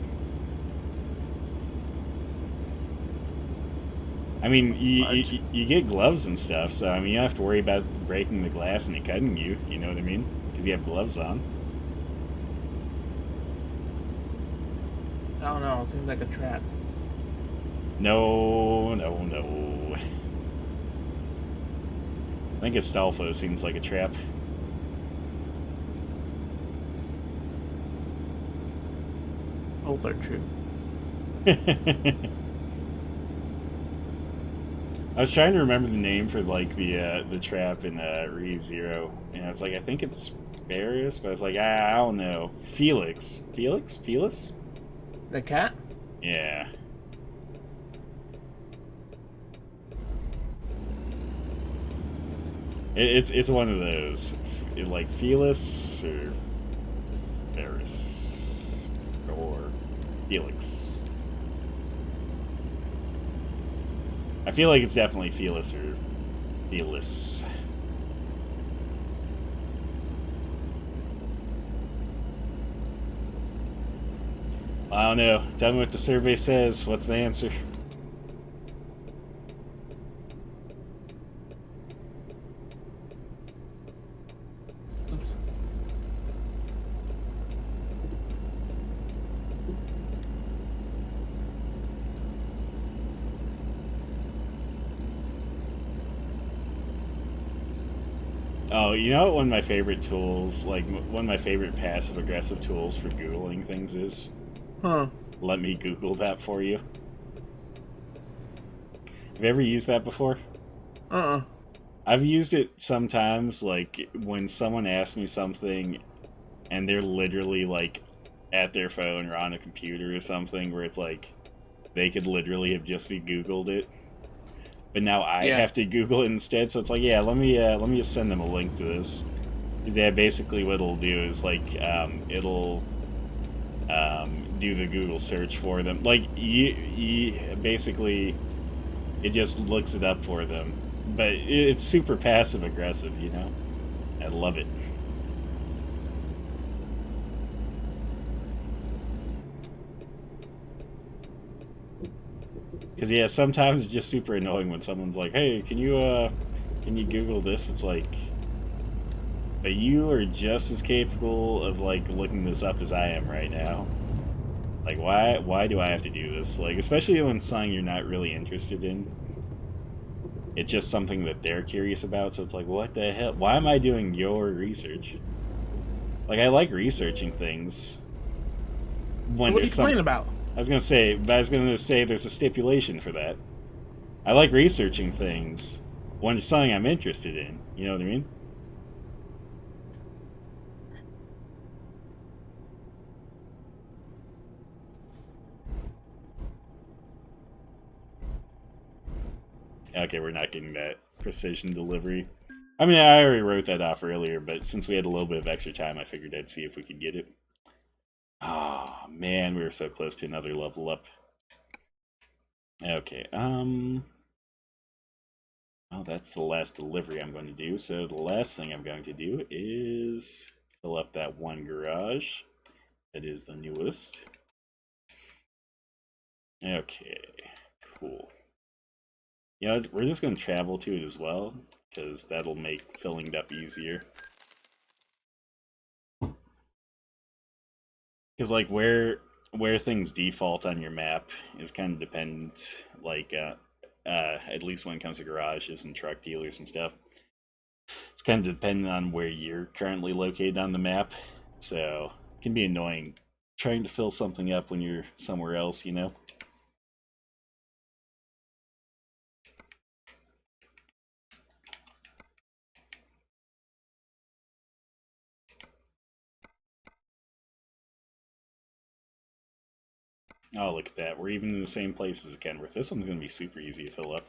I mean, you get gloves and stuff, so I mean you don't have to worry about breaking the glass and it cutting you. You know what I mean? Because you have gloves on. I don't know. It seems like a trap. No, no, no. I think Astolfo seems like a trap. Both are true. I was trying to remember the name for like the trap in ReZero, and I was like, I think it's Ferris, but I was like, I don't know. Felix? Felis? The cat? Yeah. It's one of those, like Felis or Ferris or Felix. I feel like it's definitely Felis or Felis. I don't know. Tell me what the survey says. What's the answer? Oops. Oh, you know what one of my favorite tools, like one of my favorite passive-aggressive tools for Googling things is? Huh. Let me Google that for you. Have you ever used that before? Uh-uh. I've used it sometimes, like when someone asks me something and they're literally like at their phone or on a computer or something where it's like they could literally have just Googled it. But now I Yeah. have to Google it instead, so it's like, yeah, let me just send them a link to this. Because yeah, basically what it'll do is like it'll do the Google search for them. Like you basically it just looks it up for them. But it's super passive aggressive, you know. I love it. Because yeah, sometimes it's just super annoying when someone's like, "Hey, can you Google this?" It's like, but you are just as capable of like looking this up as I am right now. Like, why do I have to do this? Like, especially when it's something you're not really interested in. It's just something that they're curious about, so it's like, what the hell? Why am I doing your research? Like, I like researching things. When What are you there's some, complaining about? I was gonna say, but I was gonna say there's a stipulation for that. I like researching things when it's something I'm interested in. You know what I mean? Okay, we're not getting that precision delivery. I mean, I already wrote that off earlier, but since we had a little bit of extra time, I figured I'd see if we could get it. Oh, man, we were so close to another level up. Okay, well, that's the last delivery I'm going to do, so the last thing I'm going to do is fill up that one garage. That is the newest. Okay, cool. Yeah, we're just going to travel to it as well, because that'll make filling it up easier. Because like where things default on your map is kind of dependent, like at least when it comes to garages and truck dealers and stuff. It's kind of dependent on where you're currently located on the map, so it can be annoying trying to fill something up when you're somewhere else, you know. Oh, look at that. We're even in the same place as Kenworth. This one's going to be super easy to fill up.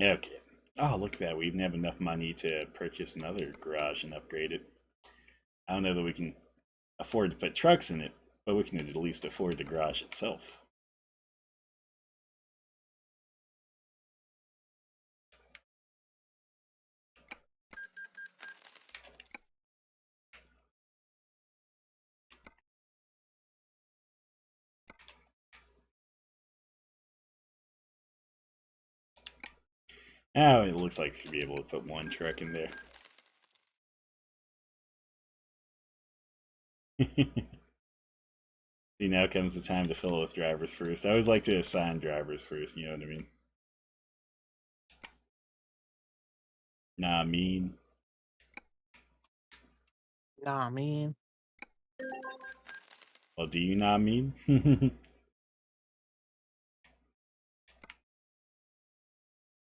Okay. Oh, look at that. We even have enough money to purchase another garage and upgrade it. I don't know that we can afford to put trucks in it, but we can at least afford the garage itself. Oh, it looks like we should be able to put one truck in there. See, now comes the time to fill it with drivers first. I always like to assign drivers first, you know what I mean? Nah, mean. Nah, I mean. Well, do you not mean?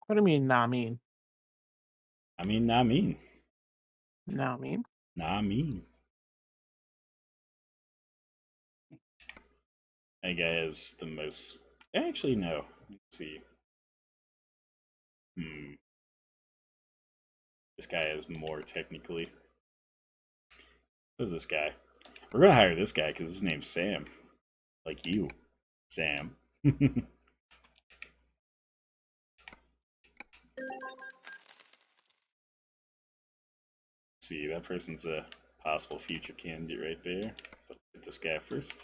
What do you mean, nah, I mean? I mean, not mean. Nah, I mean. Nah, mean. That guy has the most. Actually, no. Let's see. This guy has more technically. Who's this guy? We're gonna hire this guy because his name's Sam. Like you, Sam. See, that person's a possible future candidate right there. Let's get this guy first.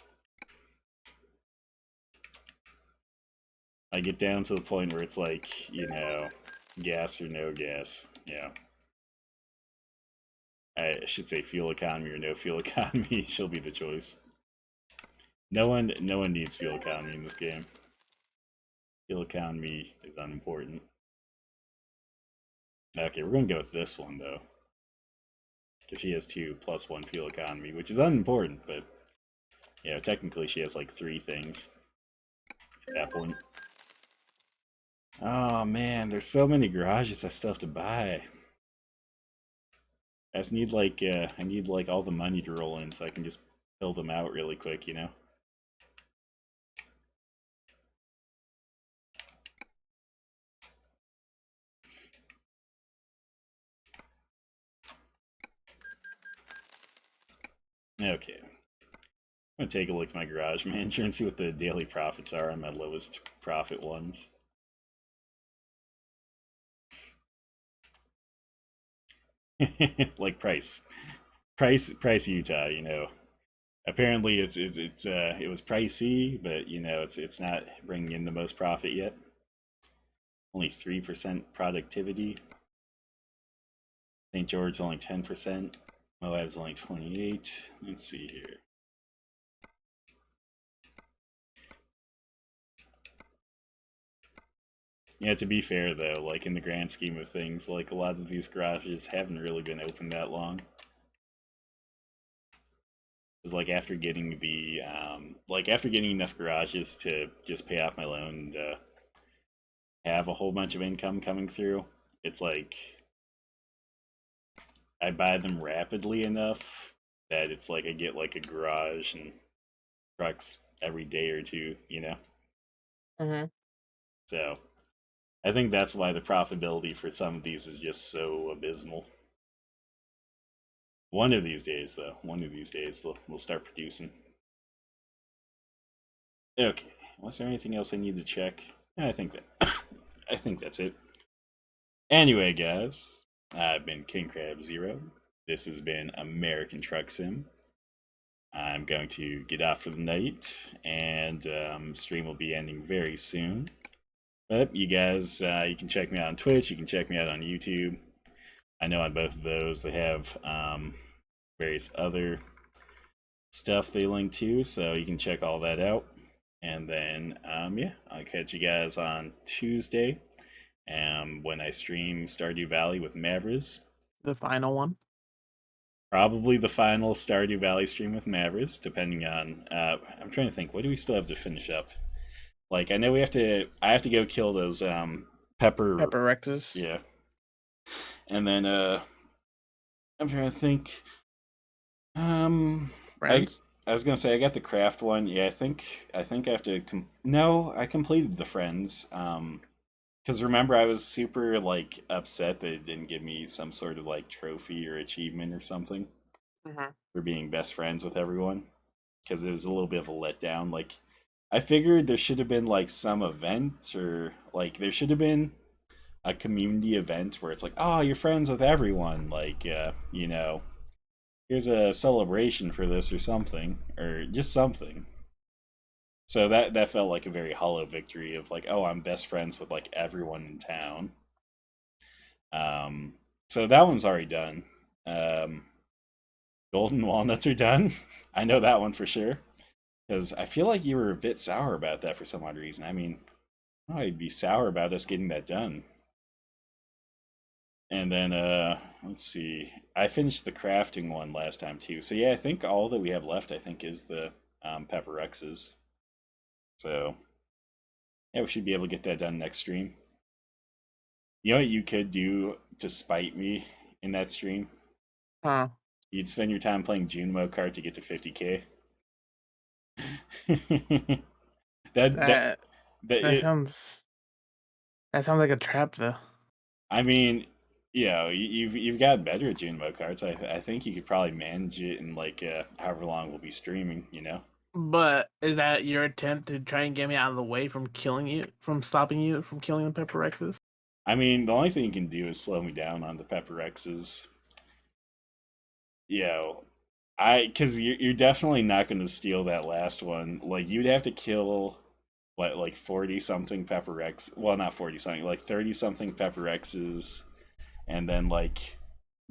I get down to the point where it's like, you know, gas or no gas. Yeah. I should say fuel economy or no fuel economy. She'll be the choice. No one needs fuel economy in this game. Fuel economy is unimportant. Okay, we're gonna go with this one though. Because she has 2 plus 1 fuel economy, which is unimportant, but yeah, technically she has like 3 things at that point. Oh man, there's so many garages I still have to buy. I just need like I need like all the money to roll in so I can just fill them out really quick, you know? Okay. I'm gonna take a look at my garage manager and see what the daily profits are on my lowest profit ones. Like price Utah, you know. Apparently it was pricey, but you know it's not bringing in the most profit yet. Only 3% productivity. St. George only 10%. Moab's only 28. Let's see here. Yeah, to be fair though, like in the grand scheme of things, like a lot of these garages haven't really been open that long. It's like after getting the after getting enough garages to just pay off my loan and have a whole bunch of income coming through, it's like I buy them rapidly enough that it's like I get like a garage and trucks every day or two, you know? Mm-hmm. So I think that's why the profitability for some of these is just so abysmal. One of these days, though, they'll start producing. Okay, was there anything else I need to check? I think I think that's it. Anyway, guys, I've been King Crab Zero. This has been American Truck Sim. I'm going to get off for the night, and stream will be ending very soon. But you guys, you can check me out on Twitch. You can check me out on YouTube. I know on both of those they have various other stuff they link to, so you can check all that out. And then, yeah, I'll catch you guys on Tuesday when I stream Stardew Valley with Mavriz. The final one. Probably the final Stardew Valley stream with Mavriz, depending on. I'm trying to think. What do we still have to finish up? Like, I know I have to go kill those pepper Rexes. Yeah. And then I'm trying to think. Friends. I was gonna say I got the craft one. Yeah, I think I have to. No, I completed the friends. Because remember, I was super like upset that it didn't give me some sort of like trophy or achievement or something. Mhm. for being best friends with everyone, because it was a little bit of a letdown. Like, I figured there should have been like some event, or like there should have been a community event where it's like, oh, you're friends with everyone. Like, here's a celebration for this or something, or just something. So that felt like a very hollow victory of like, oh, I'm best friends with like everyone in town. Um, so that one's already done. Um, Golden walnuts are done. I know that one for sure because I feel like you were a bit sour about that for some odd reason. I mean, I'd be sour about us getting that done. And then let's see. I finished the crafting one last time too. So yeah, I think all that we have left I think is the pepper X's. So yeah, we should be able to get that done next stream. You know what you could do to spite me in that stream? Huh. You'd spend your time playing Junimo Kart to get to 50K. that that That that that it. sounds that sounds like a trap though. I mean, you've gotten better at Junimo Karts. I think you could probably manage it in like however long we'll be streaming. But is that your attempt to try and get me out of the way from stopping you from killing the Pepper Rexes? I mean, the only thing you can do is slow me down on the Pepper X's. You know, because you're definitely not going to steal that last one. Like you'd have to kill what like 40 something Pepper X. Well, not 40 something, like 30 something Pepper X's, and then like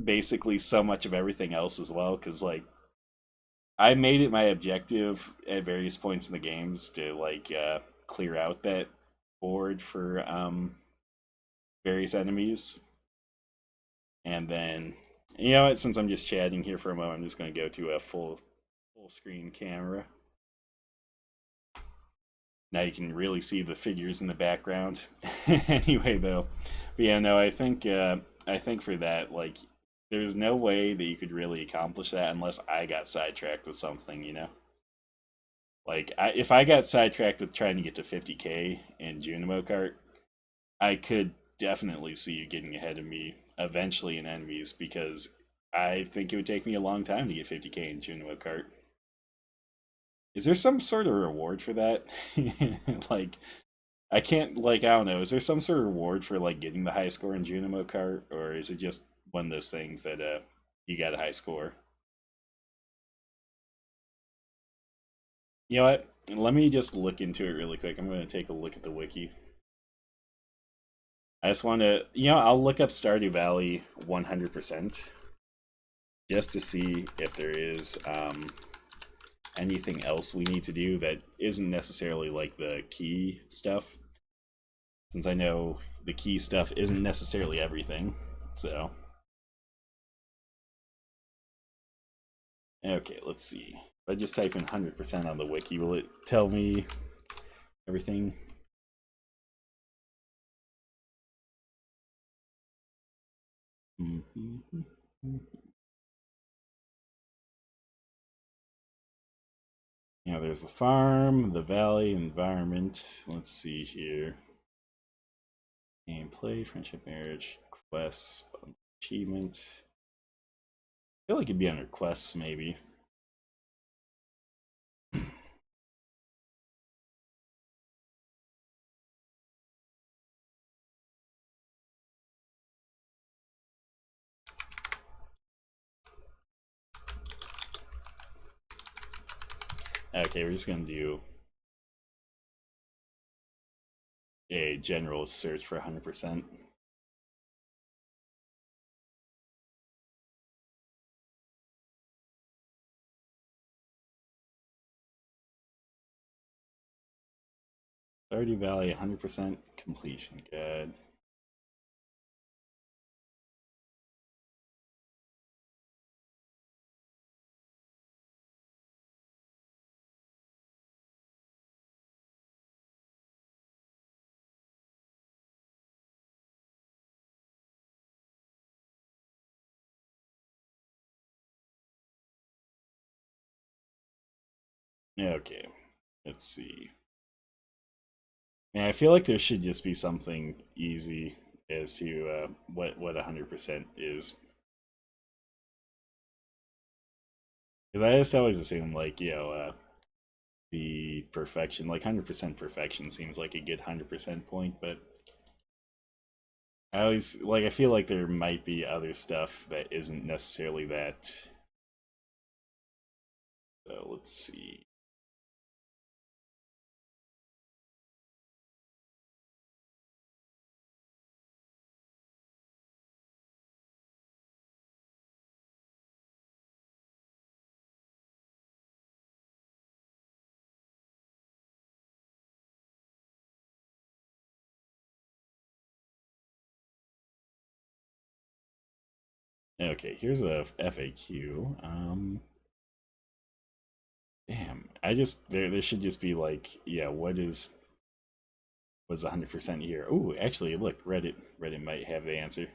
basically so much of everything else as well. Because like I made it my objective at various points in the games to like clear out that board for various enemies. And then, you know what? Since I'm just chatting here for a moment, I'm just going to go to a full screen camera. Now you can really see the figures in the background. Anyway, though, but yeah, no, I think for that, like, there's no way that you could really accomplish that unless I got sidetracked with something. Like, if I got sidetracked with trying to get to 50K in Junimo Kart, I could definitely see you getting ahead of me eventually in enemies because I think it would take me a long time to get 50K in Junimo Kart. Is there some sort of reward for that? Like, I can't, like, I don't know. Is there some sort of reward for, like, getting the high score in Junimo Kart? Or is it just one of those things that, you got a high score? You know what? Let me just look into it really quick. I'm going to take a look at the wiki. I just want to, I'll look up Stardew Valley 100% just to see if there is anything else we need to do that isn't necessarily like the key stuff. Since I know the key stuff isn't necessarily everything. So. Okay, let's see. If I just type in 100% on the wiki, will it tell me everything? There's the farm, the valley, environment. Let's see here. Gameplay, friendship, marriage, quests, achievement. I feel like it'd be under quests, maybe. Okay, we're just gonna do a general search for 100%. Stardew Valley 100% completion. Good. Okay, let's see. Man, I feel like there should just be something easy as to what 100% is. Because I just always assume, like, the perfection, like 100% perfection seems like a good 100% point, but I always, like, I feel like there might be other stuff that isn't necessarily that. So let's see. Okay, here's a FAQ. Damn, I just there should just be like, yeah, was 100% here. Ooh, actually, look, Reddit might have the answer.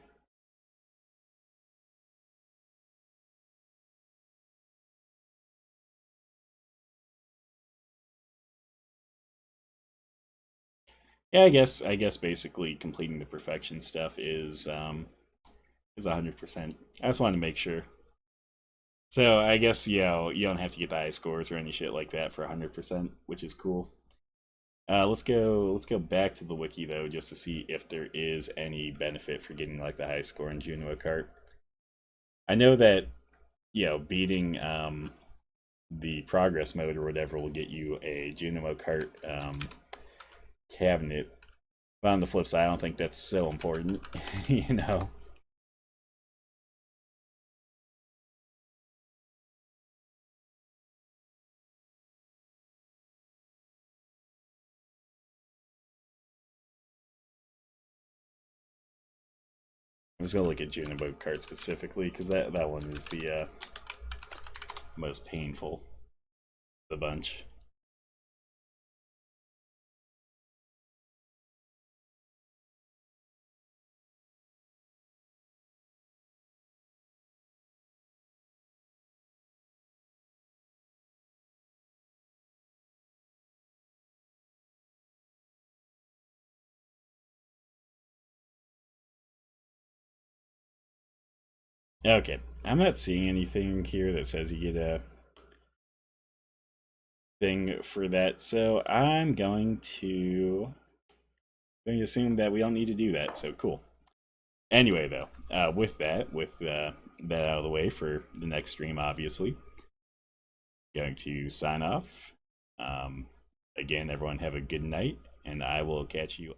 Yeah, I guess basically completing the perfection stuff is 100%. I just wanted to make sure. So I guess you don't have to get the high scores or any shit like that for 100%, which is cool. Let's go back to the wiki though, just to see if there is any benefit for getting like the high score in Juno Kart. I know that beating the progress mode or whatever will get you a Juno Kart cabinet. But on the flip side, I don't think that's so important, you know. I'm just gonna look at Juno Kart specifically because that one is the most painful of the bunch. Okay, I'm not seeing anything here that says you get a thing for that, so I'm going to assume that we don't need to do that. So cool. Anyway, though, with that out of the way for the next stream, obviously, going to sign off. Again, everyone have a good night, and I will catch you